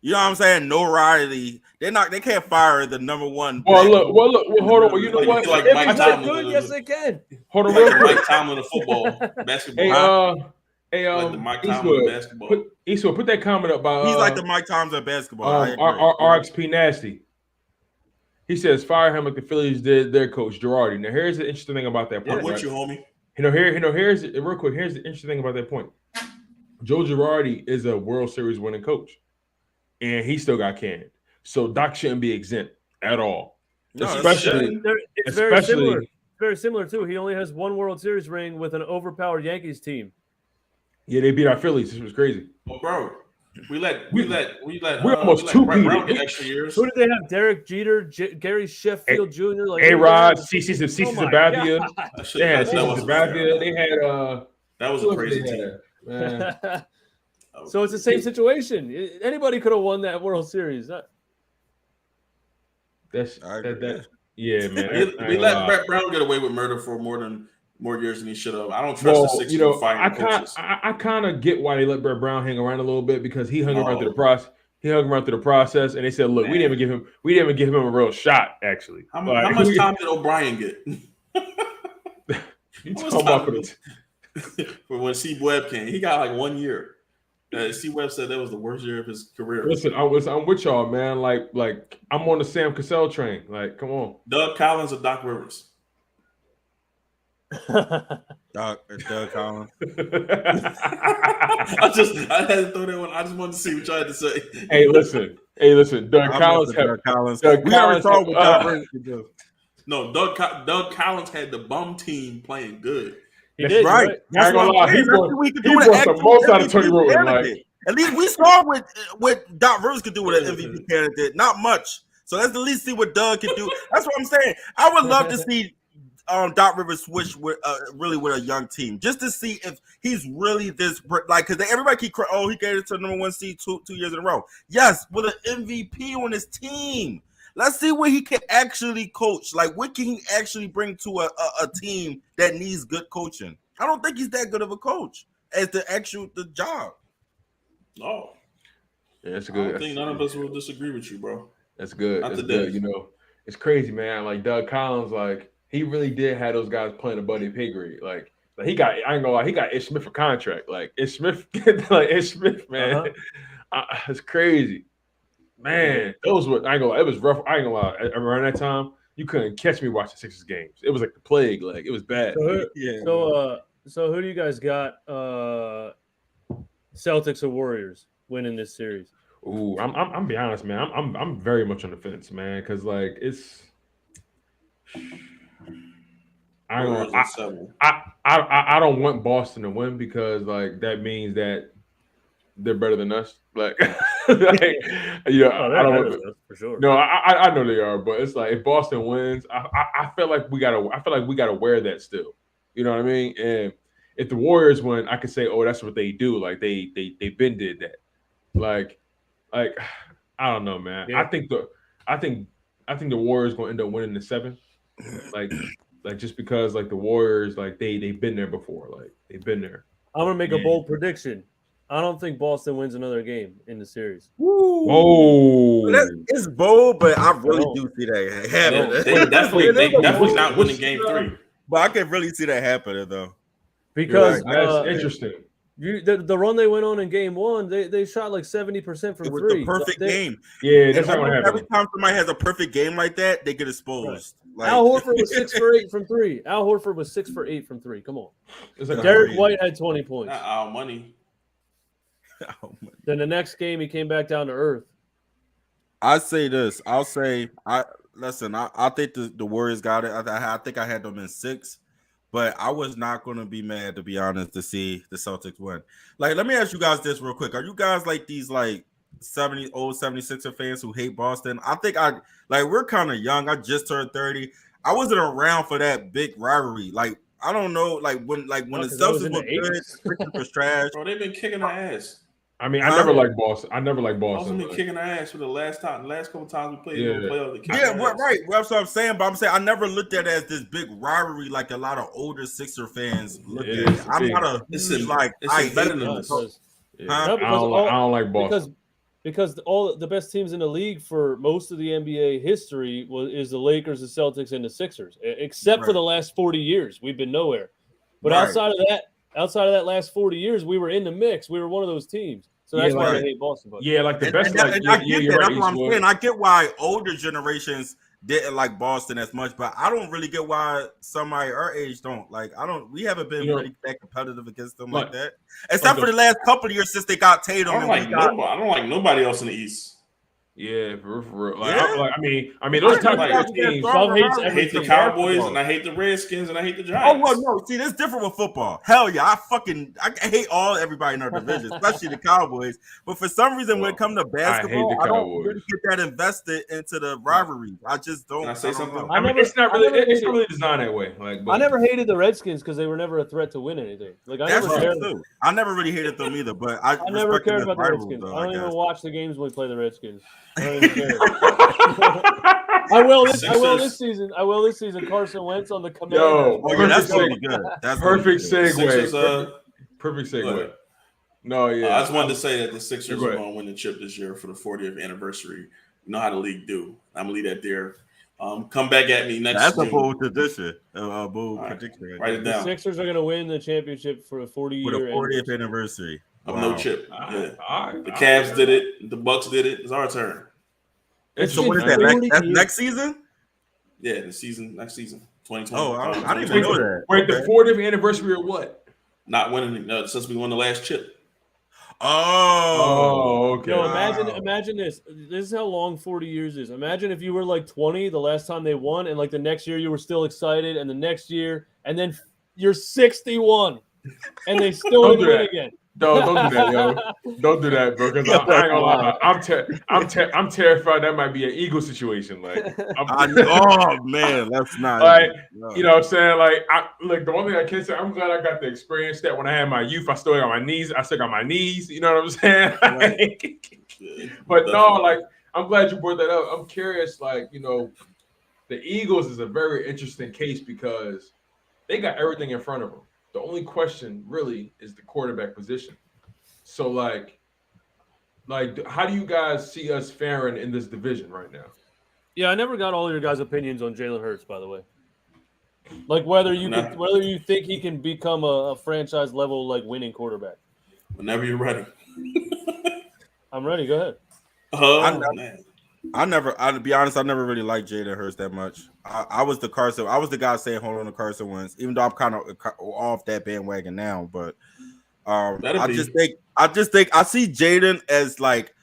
you know what I'm saying, notoriety. They can't fire the number one. Well, look. Hold on. Well, you know Like- what? like If Mike he's that Tomlin. good, yes, they can. Hold on, like Mike Tomlin of football, basketball. Hey, Like the Mike Tomlin of basketball. Eastwood, put that comment up by He's like the Mike Tomlin of basketball. I agree. RXP Nasty. He says fire him like the Phillies did their coach Girardi. Now here's the interesting thing about that point. I'm with right? you, homie. Here's real quick. Here's the interesting thing about that point. Joe Girardi is a World Series winning coach, and he still got canned. So Doc shouldn't be exempt at all. No, especially It's very similar. Very similar too. He only has one World Series ring with an overpowered Yankees team. Yeah, they beat our Phillies. This was crazy. Well, bro, we almost two Brett Brown beat get extra years. Who did they have? Derek Jeter, Gary Sheffield Jr. Like A-Rod, CC Sabathia. God. They had CC wasn't Sabathia. fair. They had That was who a else crazy they team. had? Man. So it's the same situation. Anybody could have won that World Series. Yeah, man. We let Brett Brown get away with murder for more years than he should have. I don't trust the Sixers to find coaches. I kind of get why they let Brett Brown hang around a little bit because he hung around through the process. He hung around through the process, and they said, "Look, we didn't even give him a real shot." Actually, how much time did O'Brien get? You talking about for when C. Webb came? He got like 1 year. C. Webb said that was the worst year of his career. Listen, I'm with y'all, man. Like I'm on the Sam Cassell train. Like, come on. Doug Collins or Doc Rivers? Doug Collins. I had to throw that one. I just wanted to see what y'all had to say. Hey, listen. Doug Collins. We already saw what Doug Rivers could do. No, Doug Collins had the bum team playing good. He did, right. That's what I'm saying. He brought the most out of Tony Roten. Like, at least we saw what Doc Rivers could do with an MVP candidate. Not much. So let's at least see what Doug can do. That's what I'm saying. I would love to see Doc Rivers switch with really with a young team, just to see if he's really this like because everybody keep crying. Oh, he gave it to the number one seed two years in a row. Yes, with an MVP on his team. Let's see what he can actually coach. Like, what can he actually bring to a team that needs good coaching? I don't think he's that good of a coach as the job. No, yeah, that's I good. don't think none of us will disagree with you, bro. That's good. Not That's today. good. You know, it's crazy, man. Like Doug Collins, like he really did have those guys playing a buddy pay grade. Like he got, I ain't gonna lie, he got Ish Smith a contract. Like Ish Smith, man, it's crazy, man. Those were, I ain't gonna lie, it was rough. I ain't gonna lie. Around that time, you couldn't catch me watching Sixers games. It was like the plague. Like it was bad. So who do you guys got? Celtics or Warriors winning this series? Ooh, I'm be honest, man. I'm very much on the fence, man, because like it's. I don't want Boston to win because like that means that they're better than us. Like, I don't want for sure. No, I know they are, but it's like if Boston wins, I feel like we gotta wear that still. You know what I mean? And if the Warriors win, I could say, oh, that's what they do. Like they been did that. Like I don't know, man. Yeah. I think the Warriors gonna end up winning the 7. Like just because like the Warriors, like they've been there before. Like they've been there. I'm gonna make a bold prediction. I don't think Boston wins another game in the series. Whoa, It's bold, but I really do see that happening. They definitely not winning game 3. But I can really see that happening though. Because that's interesting. The run they went on in game 1, they shot like 70% from With three. the perfect game. Yeah, that's not gonna happen. Every time somebody has a perfect game like that, they get exposed. Right. Al Horford was 6 for 8 from 3. Al Horford was 6 for 8 from 3. Come on. Like Derek White had 20 points. Not our money. Then the next game he came back down to earth. I say this. I think the Warriors got it. I think I had them in 6, But I was not going to be mad, to be honest, to see the Celtics win. Like, let me ask you guys this real quick. Are you guys like these like old 76er fans who hate Boston? I think we're kind of young. I just turned 30. I wasn't around for that big rivalry. Like, I don't know, like when the Celtics were good, Sixers was trash. Bro, they've been kicking our ass. I mean, I never liked Boston. Boston been kicking our ass for the last couple times we played. Yeah, right. That's what I'm saying. But I'm saying I never looked at it as this big rivalry like a lot of older Sixer fans look at it. I'm not a like I better than this. I don't like Boston because all the best teams in the league for most of the NBA history is the Lakers, the Celtics, and the Sixers. Except for the last 40 years, we've been nowhere. But outside of that last 40 years, we were in the mix. We were one of those teams. So that's why I hate Boston. But. Yeah, like the best. I get that. That's what I'm saying. I get why older generations didn't like Boston as much, but I don't really get why somebody our age don't. Like, we haven't been really that competitive against them like that. Except for the last couple of years since they got Tatum. I don't like nobody else in the East. Yeah, for real. Like, I mean, those type of teams. I hate the Cowboys and I hate the Redskins and I hate the Giants. Oh well, no. See, that's different with football. Hell yeah, I hate everybody in our division, especially the Cowboys. But for some reason, when it comes to basketball, I don't really get that invested into the rivalry. I just don't. Can I say something? It's not really designed that way. Like, I never hated the Redskins because they were never a threat to win anything. Like, I never really hated them either. But I never cared about the Redskins. I don't even watch the games when we play the Redskins. I will this season. Carson Wentz on the Commanders. That's really good. That's perfect segue. Perfect segue. No, yeah. I just wanted to say that the Sixers are going to win the chip this year for the 40th anniversary. You know how the league do. I'm gonna leave that there. Come back at me next. That's a bold tradition. A bold prediction. Write it down. The Sixers are going to win the championship for a 40th anniversary. Of no chip. Yeah. The Cavs did it. The Bucks did it. It's our turn. So what is that? That's next season? Yeah, next season, 2020. Oh, I didn't even know that. Wait, the 40th anniversary of what? Not winning since we won the last chip. Oh, okay. No, imagine this. This is how long 40 years is. Imagine if you were like 20 the last time they won, and like the next year you were still excited, and the next year, and then you're 61, and they still didn't win again. Don't do that, yo. Don't do that, bro. Because I ain't gonna lie. I'm terrified that might be an Eagle situation. Like, oh man, that's not. Like, you know what I'm saying? Like, the one thing I can say, I'm glad I got to experience that when I had my youth. I still got my knees. I still got my knees. You know what I'm saying? Right. But no, like, I'm glad you brought that up. I'm curious. Like, you know, the Eagles is a very interesting case because they got everything in front of them. The only question really is the quarterback position. So, like, how do you guys see us faring in this division right now? Yeah, I never got all your guys' opinions on Jalen Hurts, by the way. Like whether you think he can become a franchise level like winning quarterback. Whenever you're ready. I'm ready. Go ahead. To be honest, I never really liked Jalen Hurts that much. I was the guy saying hold on to Carson Wentz, even though I'm kind of off that bandwagon now. But I just think I see Jaden as like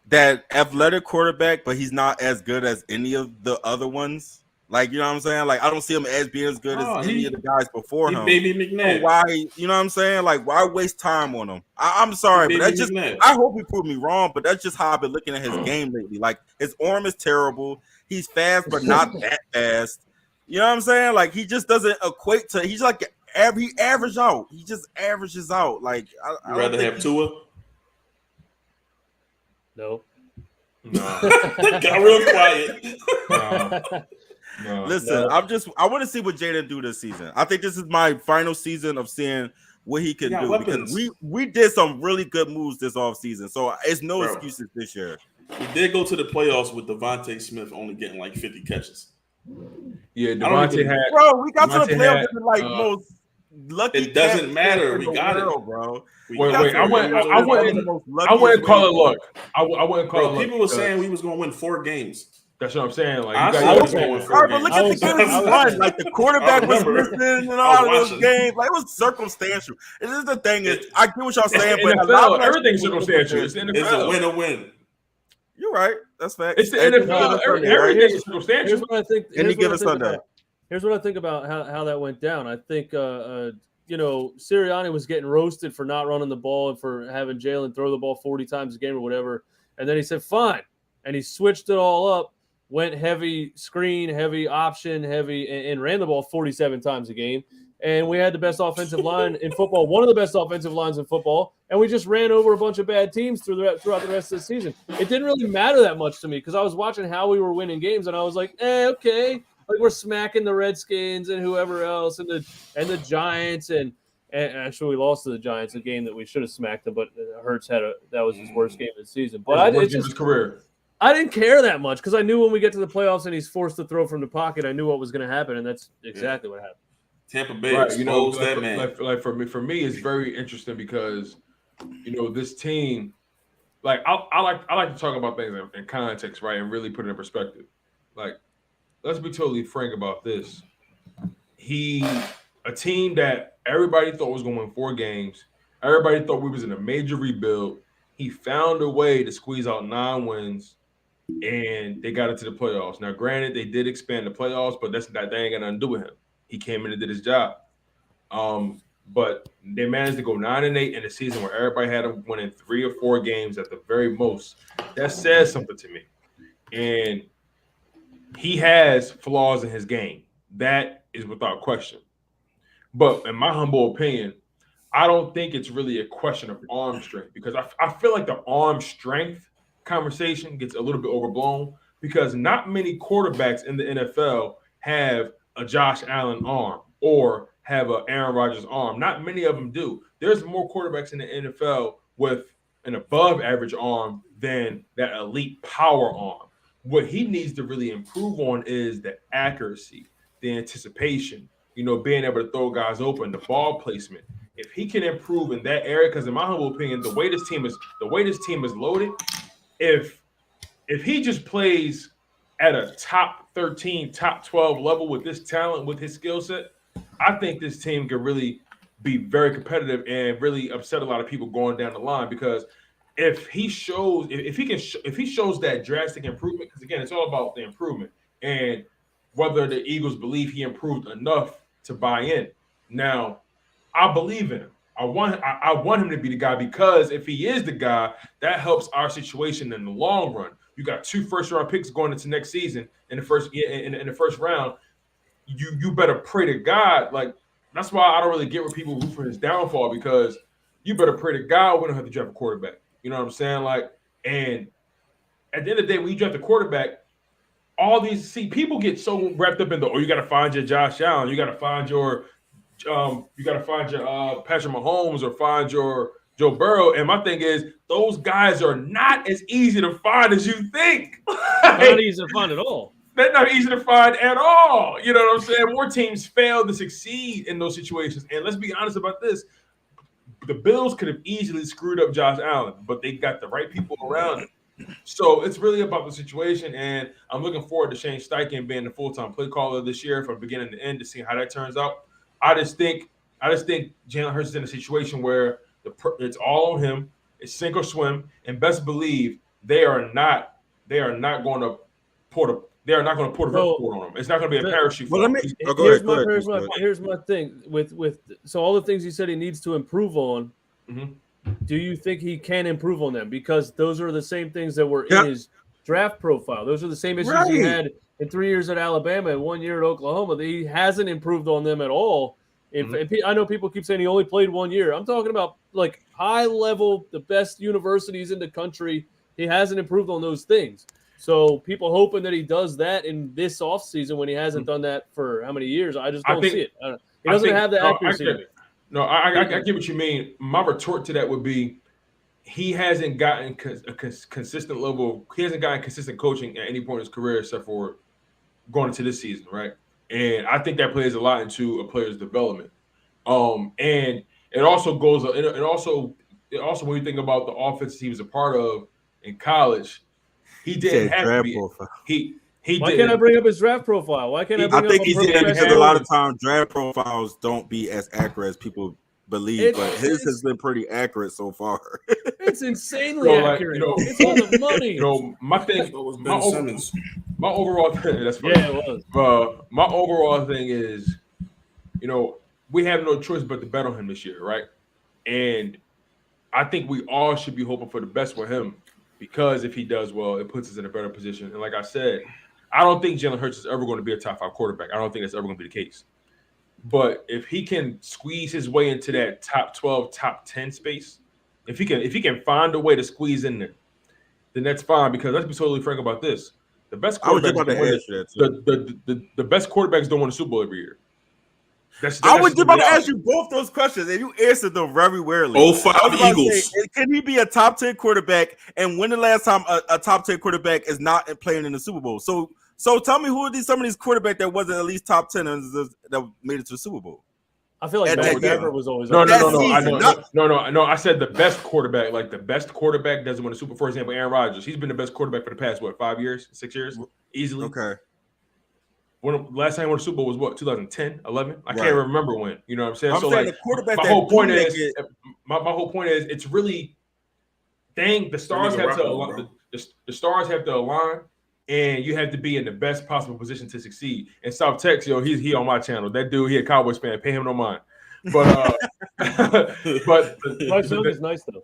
that athletic quarterback, but he's not as good as any of the other ones. Like, you know what I'm saying? Like, I don't see him as being as good as any of the guys before him. Baby McNabb. So why, you know what I'm saying? Like, why waste time on him? I'm sorry, but that's just, I hope he proved me wrong, but that's just how I've been looking at his game lately. Like, his arm is terrible. He's fast, but not that fast. You know what I'm saying? Like, he just doesn't equate to, he's like, he average out. He just averages out. Like, I'd rather have Tua? No. Got real quiet. No. Listen, I want to see what Jaden do this season. I think this is my final season of seeing what he can do because we did some really good moves this offseason. So it's no excuses this year. We did go to the playoffs with Devontae Smith only getting like 50 catches. Yeah, Devontae had. Bro, we got to the playoffs with like most lucky. It doesn't matter. We got it, bro. Wait. I wouldn't call it luck. I wouldn't call it luck. People were saying we was going to win 4 games. That's what I'm saying. Like, I was going for but look at the games we won. Like, the quarterback was missing and all of those games. Like, it was circumstantial. And this is the thing is, I get what y'all saying, but NFL, everything's circumstantial. It's the NFL. It's a win-win. You're right. That's fact. It's the NFL. Everything is circumstantial. Here's what I think. Any given Sunday. Here's what I think about how that went down. I think Sirianni was getting roasted for not running the ball and for having Jalen throw the ball 40 times a game or whatever. And then he said, fine. And he switched it all up, went heavy screen, heavy option, heavy, and ran the ball 47 times a game. And we had the best offensive line in football, one of the best offensive lines in football. And we just ran over a bunch of bad teams throughout the rest of the season. It didn't really matter that much to me because I was watching how we were winning games, and I was like, okay. Like we're smacking the Redskins and whoever else and the Giants and actually we lost to the Giants, a game that we should have smacked them, but Hurts that was his worst game of the season. But his career. I didn't care that much because I knew when we get to the playoffs and he's forced to throw from the pocket, I knew what was going to happen, and that's exactly what happened. Tampa Bay exposed that man. Like for me, it's very interesting because this team. Like I like to talk about things in context, right, and really put it in perspective. Like, let's be totally frank about this. A team that everybody thought was going to win 4 games. Everybody thought we was in a major rebuild. He found a way to squeeze out 9 wins, and they got into the playoffs. Now, granted, they did expand the playoffs, but they ain't got nothing to do with him. He came in and did his job. But they managed to go 9-8 in a season where everybody had him winning 3 or 4 games at the very most. That says something to me. And he has flaws in his game. That is without question. But in my humble opinion, I don't think it's really a question of arm strength because I feel like the arm strength conversation gets a little bit overblown because not many quarterbacks in the NFL have a Josh Allen arm or have an Aaron Rodgers arm. Not many of them do. There's more quarterbacks in the NFL with an above average arm than that elite power arm. What he needs to really improve on is the accuracy, the anticipation, being able to throw guys open, the ball placement. If he can improve in that area, because in my humble opinion, the way this team is loaded, if he just plays at a top 13, top 12 level with this talent, with his skill set, I think this team can really be very competitive and really upset a lot of people going down the line. Because if he shows that drastic improvement, because again, it's all about the improvement and whether the Eagles believe he improved enough to buy in. Now, I believe in him. I want him to be the guy because if he is the guy, that helps our situation in the long run. You got 2 first-round picks going into next season in the first round. You better pray to God. Like, that's why I don't really get where people root for his downfall because you better pray to God we don't have to draft a quarterback. You know what I'm saying? Like, and at the end of the day, when you draft a quarterback, all these people get so wrapped up in you got to find your Josh Allen, you got to find your Patrick Mahomes or find your Joe Burrow. And my thing is, those guys are not as easy to find as you think. Not easy to find at all. They're not easy to find at all. You know what I'm saying? More teams fail to succeed in those situations. And let's be honest about this. The Bills could have easily screwed up Josh Allen, but they got the right people around him. So it's really about the situation, and I'm looking forward to Shane Steichen being the full-time play caller this year from beginning to end to see how that turns out. I just think Jalen Hurts is in a situation where it's all on him. It's sink or swim, and best believe they are not going to put a report on him. It's not going to be a parachute. Well, here's my thing with so all the things you said he needs to improve on. Mm-hmm. Do you think he can improve on them? Because those are the same things that were in his draft profile. Those are the same issues he had in 3 years at Alabama and 1 year at Oklahoma. He hasn't improved on them at all. I know people keep saying he only played 1 year. I'm talking about like high level, the best universities in the country. He hasn't improved on those things. So people hoping that he does that in this offseason when he hasn't done that for how many years? I just don't see it. He doesn't have the accuracy. I get what you mean. My retort to that would be he hasn't gotten a consistent level. He hasn't gotten consistent coaching at any point in his career except for going into this season, right? And I think that plays a lot into a player's development. And it also goes. It also when you think about the offenses he was a part of in college, he didn't have to be. Why can't I bring up his draft profile? Why can't I bring up think he's in because a lot of times draft profiles don't be as accurate as people believe, but his has been pretty accurate so far. It's insanely accurate. It's on the money. My thing, My overall thing, that's funny. Yeah, it was. My overall thing is, we have no choice but to bet on him this year, right? And I think we all should be hoping for the best for him because if he does well, it puts us in a better position. And like I said, I don't think Jalen Hurts is ever going to be a top 5 quarterback. I don't think that's ever going to be the case. But if he can squeeze his way into that top 12, top 10 space, if he can find a way to squeeze in there, then that's fine. Because let's be totally frank about this: the best quarterbacks the best quarterbacks don't win a Super Bowl every year. I was just about to ask you both those questions, and you answered them very weirdly. 05 Eagles. Can he be a top 10 quarterback? And when the last time a top 10 quarterback is not playing in the Super Bowl? So tell me, who are some of these quarterbacks that wasn't at least top 10 that made it to the Super Bowl? I feel like Matt Stafford was always no. I said the best quarterback, like the best quarterback doesn't win a Super Bowl. For example, Aaron Rodgers, he's been the best quarterback for the past 5 years, 6 years, easily. Okay. Last time he won a Super Bowl was what, 2010, 11? I can't remember when. You know what I'm saying? I'm so saying like the quarterback my whole point is it's really the stars have to align. The stars have to align. And you have to be in the best possible position to succeed. And South Tex, he on my channel. That dude, he a Cowboys fan. Pay him no mind. But Bryce Young is nice though.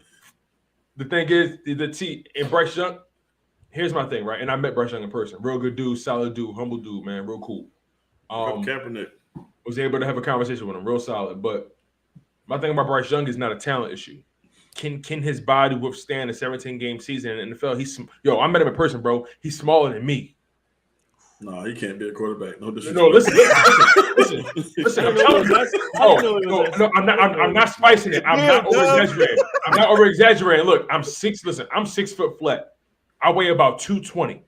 The thing is, and Bryce Young. Here's my thing, right? And I met Bryce Young in person. Real good dude, solid dude, humble dude, man, real cool. Kaepernick was able to have a conversation with him, real solid. But my thing about Bryce Young is not a talent issue. Can his body withstand a 17-game season in the NFL? I met him in person, bro. He's smaller than me. No, he can't be a quarterback. No disrespect. No, listen. I'm telling you. No, I'm not spicing it. I'm not over exaggerating. Look, I'm 6 foot flat. I weigh about 220.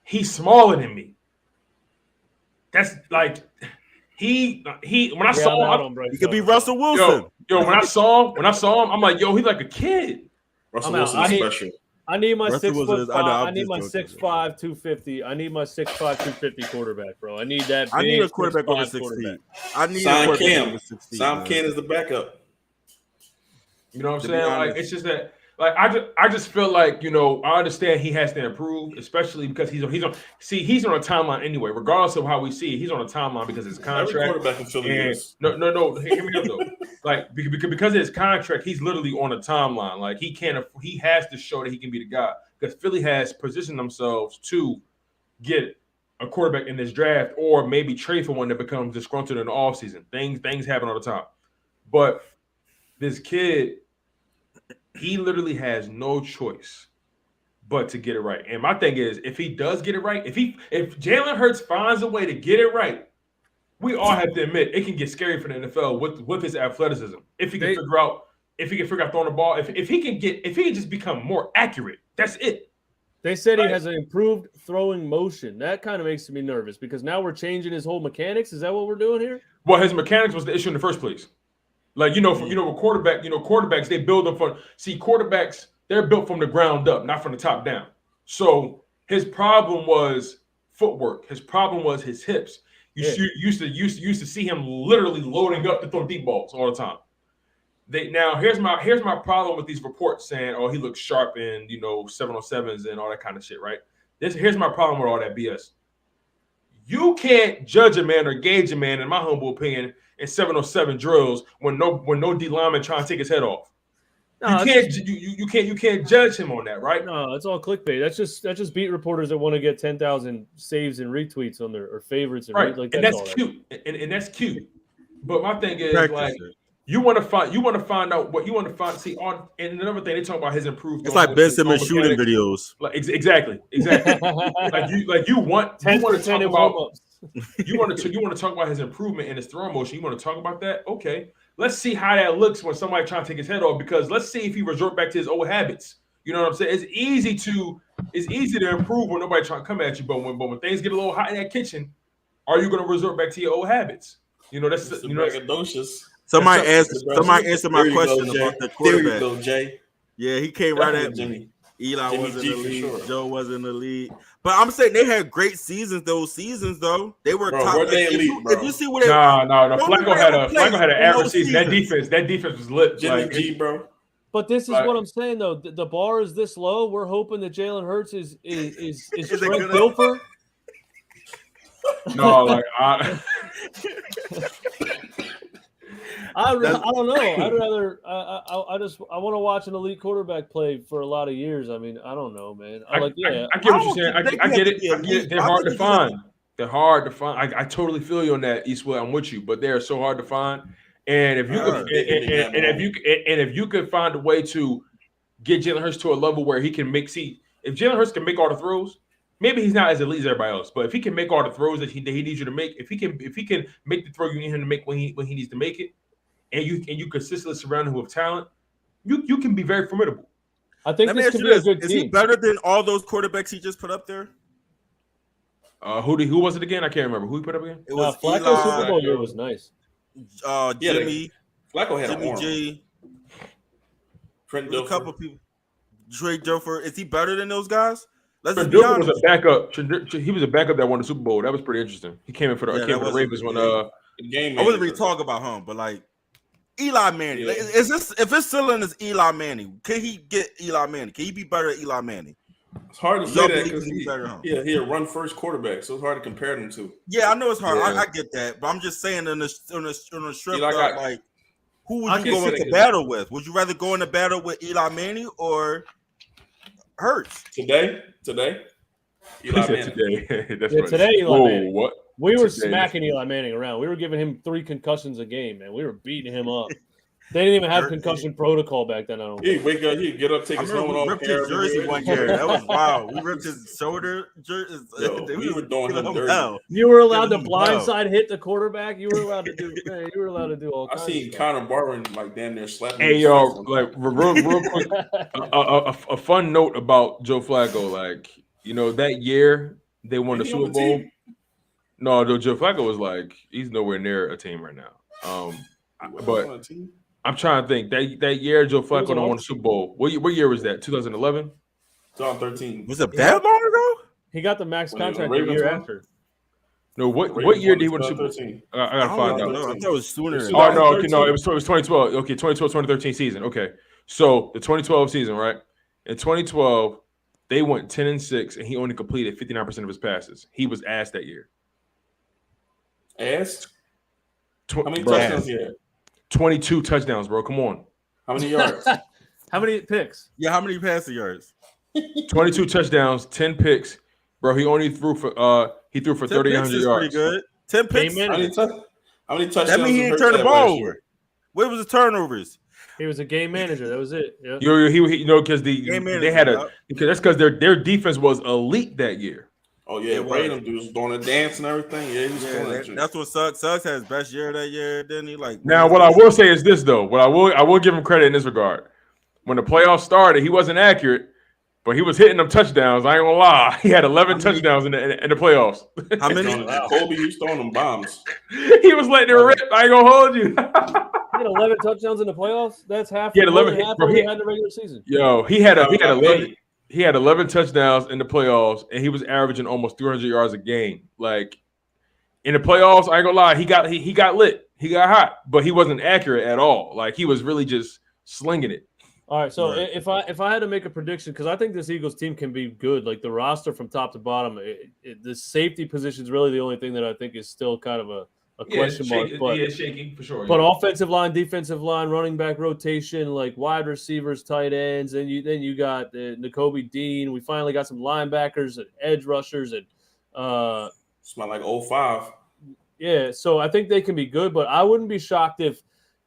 He's smaller than me. That's like he when I saw him, he could be Russell Wilson. When I saw him, I'm like, he's like a kid. Russell Wilson is special. I need my 6'5". I need my 6'5", 250. I need my 6'5", 250 quarterback, bro. I need that. I need a quarterback over 16. I need Sign a Cam. Over 16. Sign Cam is the backup. You know what I'm saying? Like it's just that. Like I just feel like I understand he has to improve, especially because he's on a timeline anyway. Regardless of how we see it, he's on a timeline because his contract. Every quarterback in Philly is. No. Hear me out though. Like because of his contract, he's literally on a timeline. Like he has to show that he can be the guy because Philly has positioned themselves to get a quarterback in this draft or maybe trade for one that becomes disgruntled in the offseason. Things happen all the time, but this kid. He literally has no choice but to get it right. And my thing is, if he does get it right, if Jalen Hurts finds a way to get it right, we all have to admit it can get scary for the NFL with his athleticism. If he can figure out throwing the ball, if he can just become more accurate, that's it. They said he has an improved throwing motion. That kind of makes me nervous because now we're changing his whole mechanics. Is that what we're doing here? Well, his mechanics was the issue in the first place. Like, with quarterbacks, they build them quarterbacks, they're built from the ground up, not from the top down. So his problem was footwork. His problem was his hips. You used to see him literally loading up to throw deep balls all the time. Here's my problem with these reports saying, he looks sharp in 707s and all that kind of shit, right? Here's my problem with all that BS. You can't judge a man or gauge a man, in my humble opinion, in 707 drills when no D lineman trying to take his head off. No, you can't judge him on that, right? No, it's all clickbait. That's just beat reporters that want to get 10,000 saves and retweets on their or favorites and right. Like and that's cute. And that's cute. But my thing is you want to find out what you want to find. See on and another thing they talk about his improved. It's like Ben Simmons shooting videos. Like exactly. you want to talk about. You want to talk about his improvement in his throwing motion. You want to talk about that? Okay. Let's see how that looks when somebody trying to take his head off, because let's see if he resort back to his old habits. You know what I'm saying? It's easy to improve when nobody trying to come at you, but when things get a little hot in that kitchen, are you going to resort back to your old habits? That's Somebody answered my question about the quarterback. There you go, Jay. Yeah, he came right at me. Eli wasn't in the league. Sure. Joe wasn't in the league. But I'm saying they had great seasons. Those seasons, though, they were top. If you see what Flacco had an average season. That defense was lit. Jimmy G, bro. But this is what I'm saying though. The bar is this low. We're hoping that Jalen Hurts is Trent Dilfer. No, like I don't know. I'd rather I want to watch an elite quarterback play for a lot of years. I mean, I don't know, man. I get what you're saying. I get it. They're hard to find. They're hard to find. I totally feel you on that, Eastwood. I'm with you, but they're so hard to find. And if you could, if you could find a way to get Jalen Hurts to a level where he can if Jalen Hurts can make all the throws, maybe he's not as elite as everybody else, but if he can make all the throws that he needs you to make, if he can make the throw you need him to make when he needs to make it, and you consistently surround him with talent, you can be very formidable. I think this could be a good team. Is he better than all those quarterbacks he just put up there? Who was it again? I can't remember. Who he put up again? It was Flacco. Super Bowl year was nice. Jimmy, Flacco had Jimmy G, Trent a couple people. Trey Dilfer, is he better than those guys? Trent Dilfer was a backup. He was a backup that won the Super Bowl. That was pretty interesting. He came in for the Ravens when the game. I wasn't really talking about him, but like Eli Manning. Yeah. If his ceiling is Eli Manning, can he get Eli Manning? Can he be better than Eli Manning? It's hard to say that because he's a run first quarterback, so it's hard to compare them to. Yeah, I know it's hard. Yeah. I get that, but I'm just saying on the strip, like who would you go into battle with? Would you rather go into battle with Eli Manning or Hurts? Today, Eli Manning. Today, Eli Manning. What? We were smacking Eli Manning around. We were giving him 3 concussions a game, man. We were beating him up. They didn't even have concussion protocol back then. I don't think. He'd wake up, he'd get up, take his helmet off. We ripped his jersey one year. That was wild. We ripped his shoulder jersey. We were doing him dirty. You were allowed to blindside hit the quarterback. You were allowed to do. Man, you were allowed to do all kinds. I seen Connor Barron like damn near slapping. Hey yo, like real quick, a fun note about Joe Flacco. Like that year they won the Super Bowl. No, Joe Flacco was like he's nowhere near a team right now. But I'm trying to think that year Joe Flacco won the Super Bowl. What year was that? 2011? 2013. Was it that long ago? He got the max contract the year after. No, what year did he win the Super Bowl? I gotta find out. I thought it was sooner. Oh no, it was 2012. Okay, 2012-2013 season. Okay, so the 2012 season, right? In 2012, they went 10-6, and he only completed 59% of his passes. He was asked that year. Asked? How many touchdowns he had? 22 touchdowns, bro. Come on. How many yards? How many picks? Yeah, how many passing yards? 22 touchdowns, 10 picks, bro. He only threw for 3,800 yards. Pretty good. 10 picks. How many touchdowns? That means he didn't turn the ball over. Where was the turnovers? He was a game manager. That was it. Yeah. Because because their defense was elite that year. Oh yeah, Braden was doing a dance and everything. Yeah, he was doing that. That's what Suggs had his best year that year. Didn't he? Like now, what I will say is this though. What I will give him credit in this regard. When the playoffs started, he wasn't accurate, but he was hitting them touchdowns. I ain't gonna lie. He had 11 touchdowns in the playoffs. How many? Kobe used throwing them bombs. He was letting it rip. I ain't gonna hold you. He had 11 touchdowns in the playoffs. That's half. He had 11. Half he had in the regular season. Yo, he had 11. He had 11 touchdowns in the playoffs, and he was averaging almost 300 yards a game. Like in the playoffs, I ain't gonna lie, he got lit, he got hot, but he wasn't accurate at all. Like he was really just slinging it. All right, so if I had to make a prediction, because I think this Eagles team can be good, like the roster from top to bottom, the safety position is really the only thing that I think is still kind of a question mark. But it's shaky for sure. But offensive line, defensive line, running back rotation, like wide receivers, tight ends, and then you got Nakobe Dean. We finally got some linebackers and edge rushers and smell like 05. Yeah, so I think they can be good, but I wouldn't be shocked if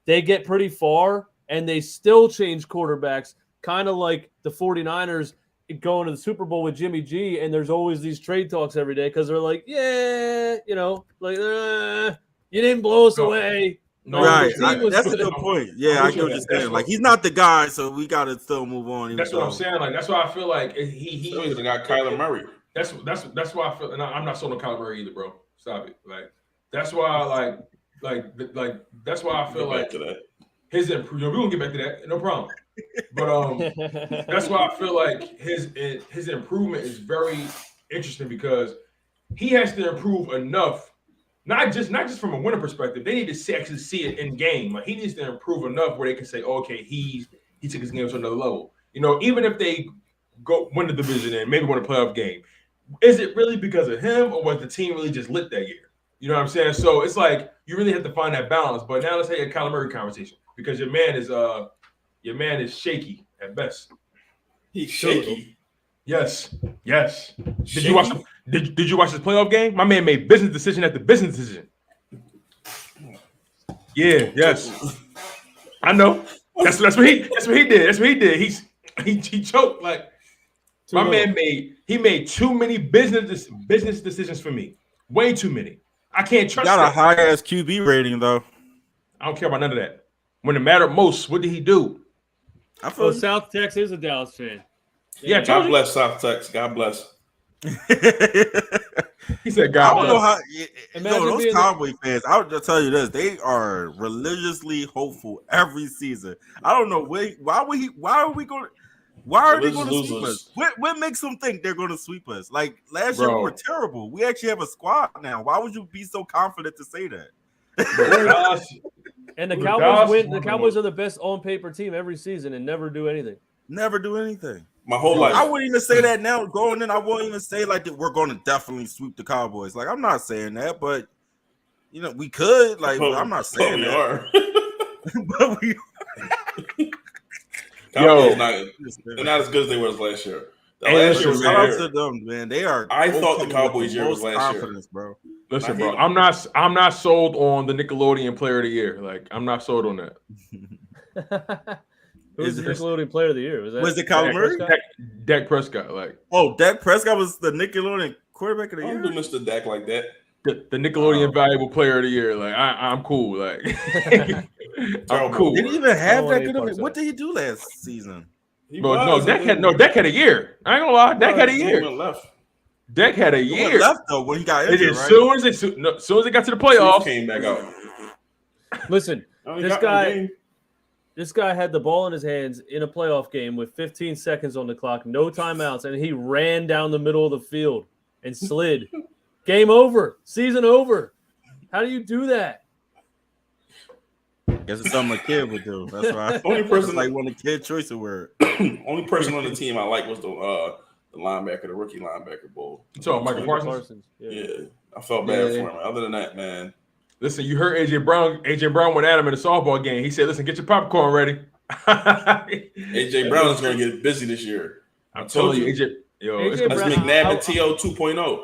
they get pretty far and they still change quarterbacks, kind of like the 49ers going to the Super Bowl with Jimmy G, and there's always these trade talks every day because they're like, you didn't blow us away. No, right. That's a good point. Yeah, I get what you're saying. Like, he's not the guy, so we got to still move on. That's what I'm saying. Like, that's why I feel like he even got Kyler Murray. That's why I feel, and I'm not sold on Kyler Murray either, bro. Stop it. Like, that's why that's why I feel like his improvement. We're gonna get back to that, no problem. But that's why I feel like his improvement is very interesting because he has to improve enough, not just from a winning perspective. They need to actually see it in game. Like he needs to improve enough where they can say, okay, he's he took his game to another level. You know, even if they go win the division and maybe win a playoff game, is it really because of him or was the team really just lit that year? You know what I'm saying? So it's like you really have to find that balance. But now let's have a Kyler Murray conversation because your man is shaky at best. He's shaky. Yes. Did you watch this playoff game? My man made business decision after business decision. Yeah, yes. I know. That's what he did. He choked like my man made too many business decisions for me. Way too many. I can't trust. Got a high ass QB rating though. I don't care about none of that. When it mattered most, what did he do? I feel South Texas is a Dallas fan. Yeah, God bless South Texas. God bless. He said, "God bless." I don't know how. Those Cowboy fans. I would just tell you this: they are religiously hopeful every season. I don't know why are they going to sweep us? What makes them think they're going to sweep us? Like last year, we were terrible. We actually have a squad now. Why would you be so confident to say that? And the Cowboys win. The Cowboys are the best on paper team every season and never do anything. Never do anything. My whole life. I wouldn't even say that now. Going in, I won't even say like that we're going to definitely sweep the Cowboys. Like I'm not saying that, but you know we could. Like I'm not saying that. Are. But we. Cowboys they're not as good as they were last year. Last year was shout out to them, man. They are. I thought the Cowboys year was last year, bro. Listen, bro. I'm not sold on the Nickelodeon Player of the Year. Like I'm not sold on that. Who's the Nickelodeon Player of the Year? Was it Kyler Murray? Dak Prescott. Like Dak Prescott was the Nickelodeon quarterback of the year. Don't do Mr. Dak like that. The Nickelodeon Valuable Player of the Year. Like I'm cool. Like I'm cool. Did he even have that good of it? What did he do last season? Dak had a year. I ain't gonna lie. Dak had a year. Dak had a year. He left though when he got injured. As soon as it got to the playoffs, came back out. Listen, this guy had the ball in his hands in a playoff game with 15 seconds on the clock, no timeouts, and he ran down the middle of the field and slid. Game over. Season over. How do you do that? Guess it's something a kid would do. That's why. Only person like when a kid choice of word. Only person on the team I like was the linebacker, the rookie linebacker bowl. So Michael Parsons. Yeah, I felt bad for him. Other than that, man. Listen, you heard AJ Brown. AJ Brown went at him in a softball game. He said, "Listen, get your popcorn ready." AJ Brown is going to get busy this year. I'm telling you, AJ. That's McNabb and TO 2.0.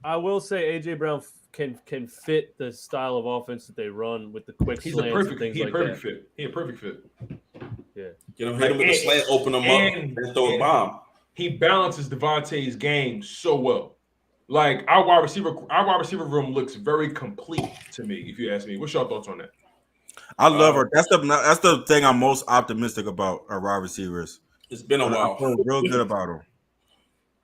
I will say AJ Brown can fit the style of offense that they run with the quick slants and things like that. He's a perfect fit. Yeah. Hit him with the slant, open him up, and throw a bomb. He balances Devontae's game so well. Like our wide receiver room looks very complete to me. If you ask me, what's your thoughts on that? I love her. That's the thing I'm most optimistic about our wide receivers. It's been a while. I feel real good about them.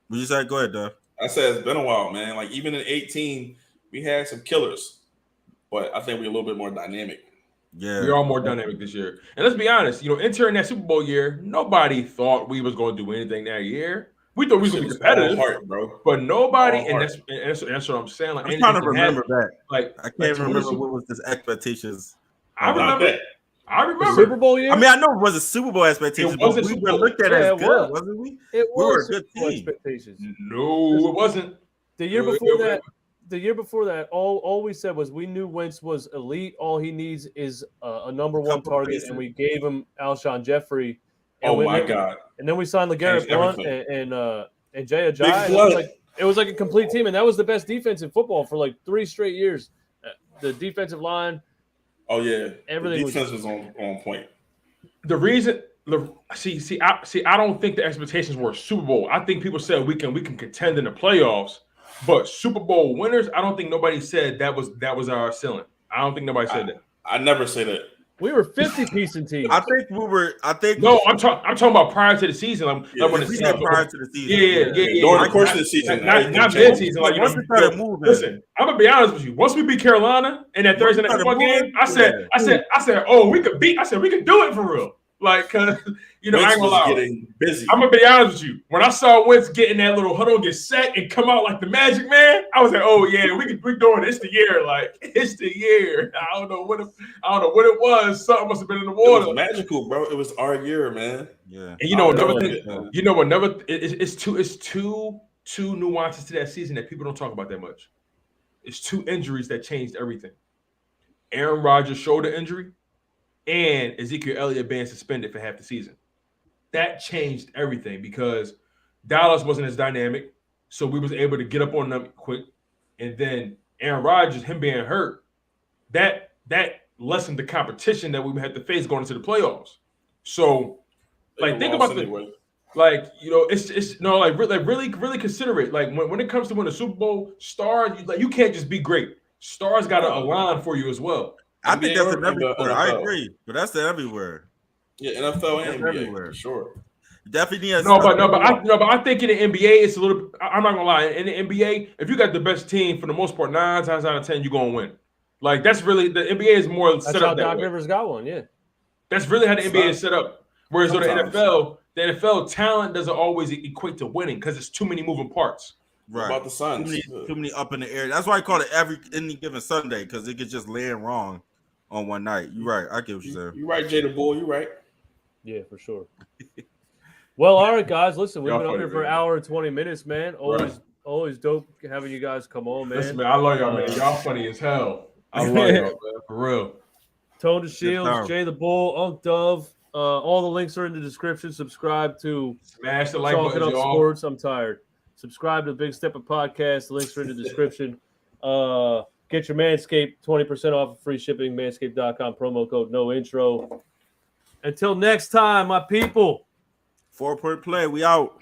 What you say? Go ahead, Doug. I said it's been a while, man. Like even in 18, we had some killers, but I think we're a little bit more dynamic. Yeah, we are more dynamic this year. And let's be honest, entering that Super Bowl year, nobody thought we was going to do anything that year. We thought we was going to be competitive, bro. But nobody, and that's what I'm saying. Like, I'm trying to remember that. Like I can't remember what was this expectations. I remember. The Super Bowl year. I mean, I know it was a Super Bowl expectation, but we were looked at as good, wasn't we? It was. We were a good team. Expectations. No, it wasn't. The year before that, all we said was we knew Wentz was elite. All he needs is a number one target, and we gave him Alshon Jeffrey. Oh my God! And then we signed LeGarrette Blount and Jay Ajayi. It was like a complete team, and that was the best defense in football for like 3 straight years. The defensive line. Oh yeah, everything. The defense was on point. The reason, I don't think the expectations were Super Bowl. I think people said we can contend in the playoffs, but Super Bowl winners, I don't think nobody said that was our ceiling. I don't think nobody said that. I never say that. We were 50-piece in teams. I think we were. No, I'm talking about prior to the season. Prior to the season. Yeah. During the course of the season, not mid-season. Like once we started moving. Listen, I'm gonna be honest with you. Once we beat Carolina in that Thursday night football game, I said, oh, we could beat. I said we could do it for real. Like, cause you know, Wentz I ain't gonna was lie. getting busy. I'm gonna be honest with you. When I saw Wentz getting that little huddle, get set, and come out like the Magic Man, I was like, "Oh yeah, we're doing it. It's the year. Like it's the year." I don't know what it was. Something must have been in the water. It was magical, bro. It was our year, man. Yeah. And you know another thing. You know another. It's two nuances to that season that people don't talk about that much. It's 2 injuries that changed everything. Aaron Rodgers' shoulder injury and Ezekiel Elliott being suspended for half the season. That changed everything because Dallas wasn't as dynamic, so we was able to get up on them quick. And then Aaron Rodgers, him being hurt, that lessened the competition that we had to face going into the playoffs. So, like, think about like, you know, it's no, like really consider it. Like when it comes to win a Super Bowl, stars, you can't just be great. Stars got to align for you as well. I think that's in everywhere. I agree, but that's everywhere. Yeah, NFL and NBA, everywhere. for sure. Definitely has but I think in the NBA it's a little. I'm not gonna lie. In the NBA, if you got the best team, for the most part, 9 times out of 10, you're gonna win. Like that's really the NBA is more set up that way. Doc Rivers got one, yeah. That's really how the NBA is set up. Whereas with the NFL talent doesn't always equate to winning because it's too many moving parts. Right. About the Suns. Too many up in the air. That's why I call it any given Sunday because it could just land wrong on one night. You're right. I get what you're saying. You're right, Jada Bull. You're right. Yeah, for sure. Well, all right, guys. Listen, we've been up here for an hour and 20 minutes, man. Always dope having you guys come on, man. Listen, man, I love y'all, man. Y'all funny as hell. I love y'all, man. For real. Tone DeShields, Jay the Bull, Unc Dove. All the links are in the description. Subscribe to Smash the like button, y'all. Sports. I'm tired. Subscribe to the Big Steppa Podcast. The links are in the description. Get your Manscaped 20% off of free shipping. Manscaped.com. Promo code no intro. Until next time, my people. 4-point play. We out.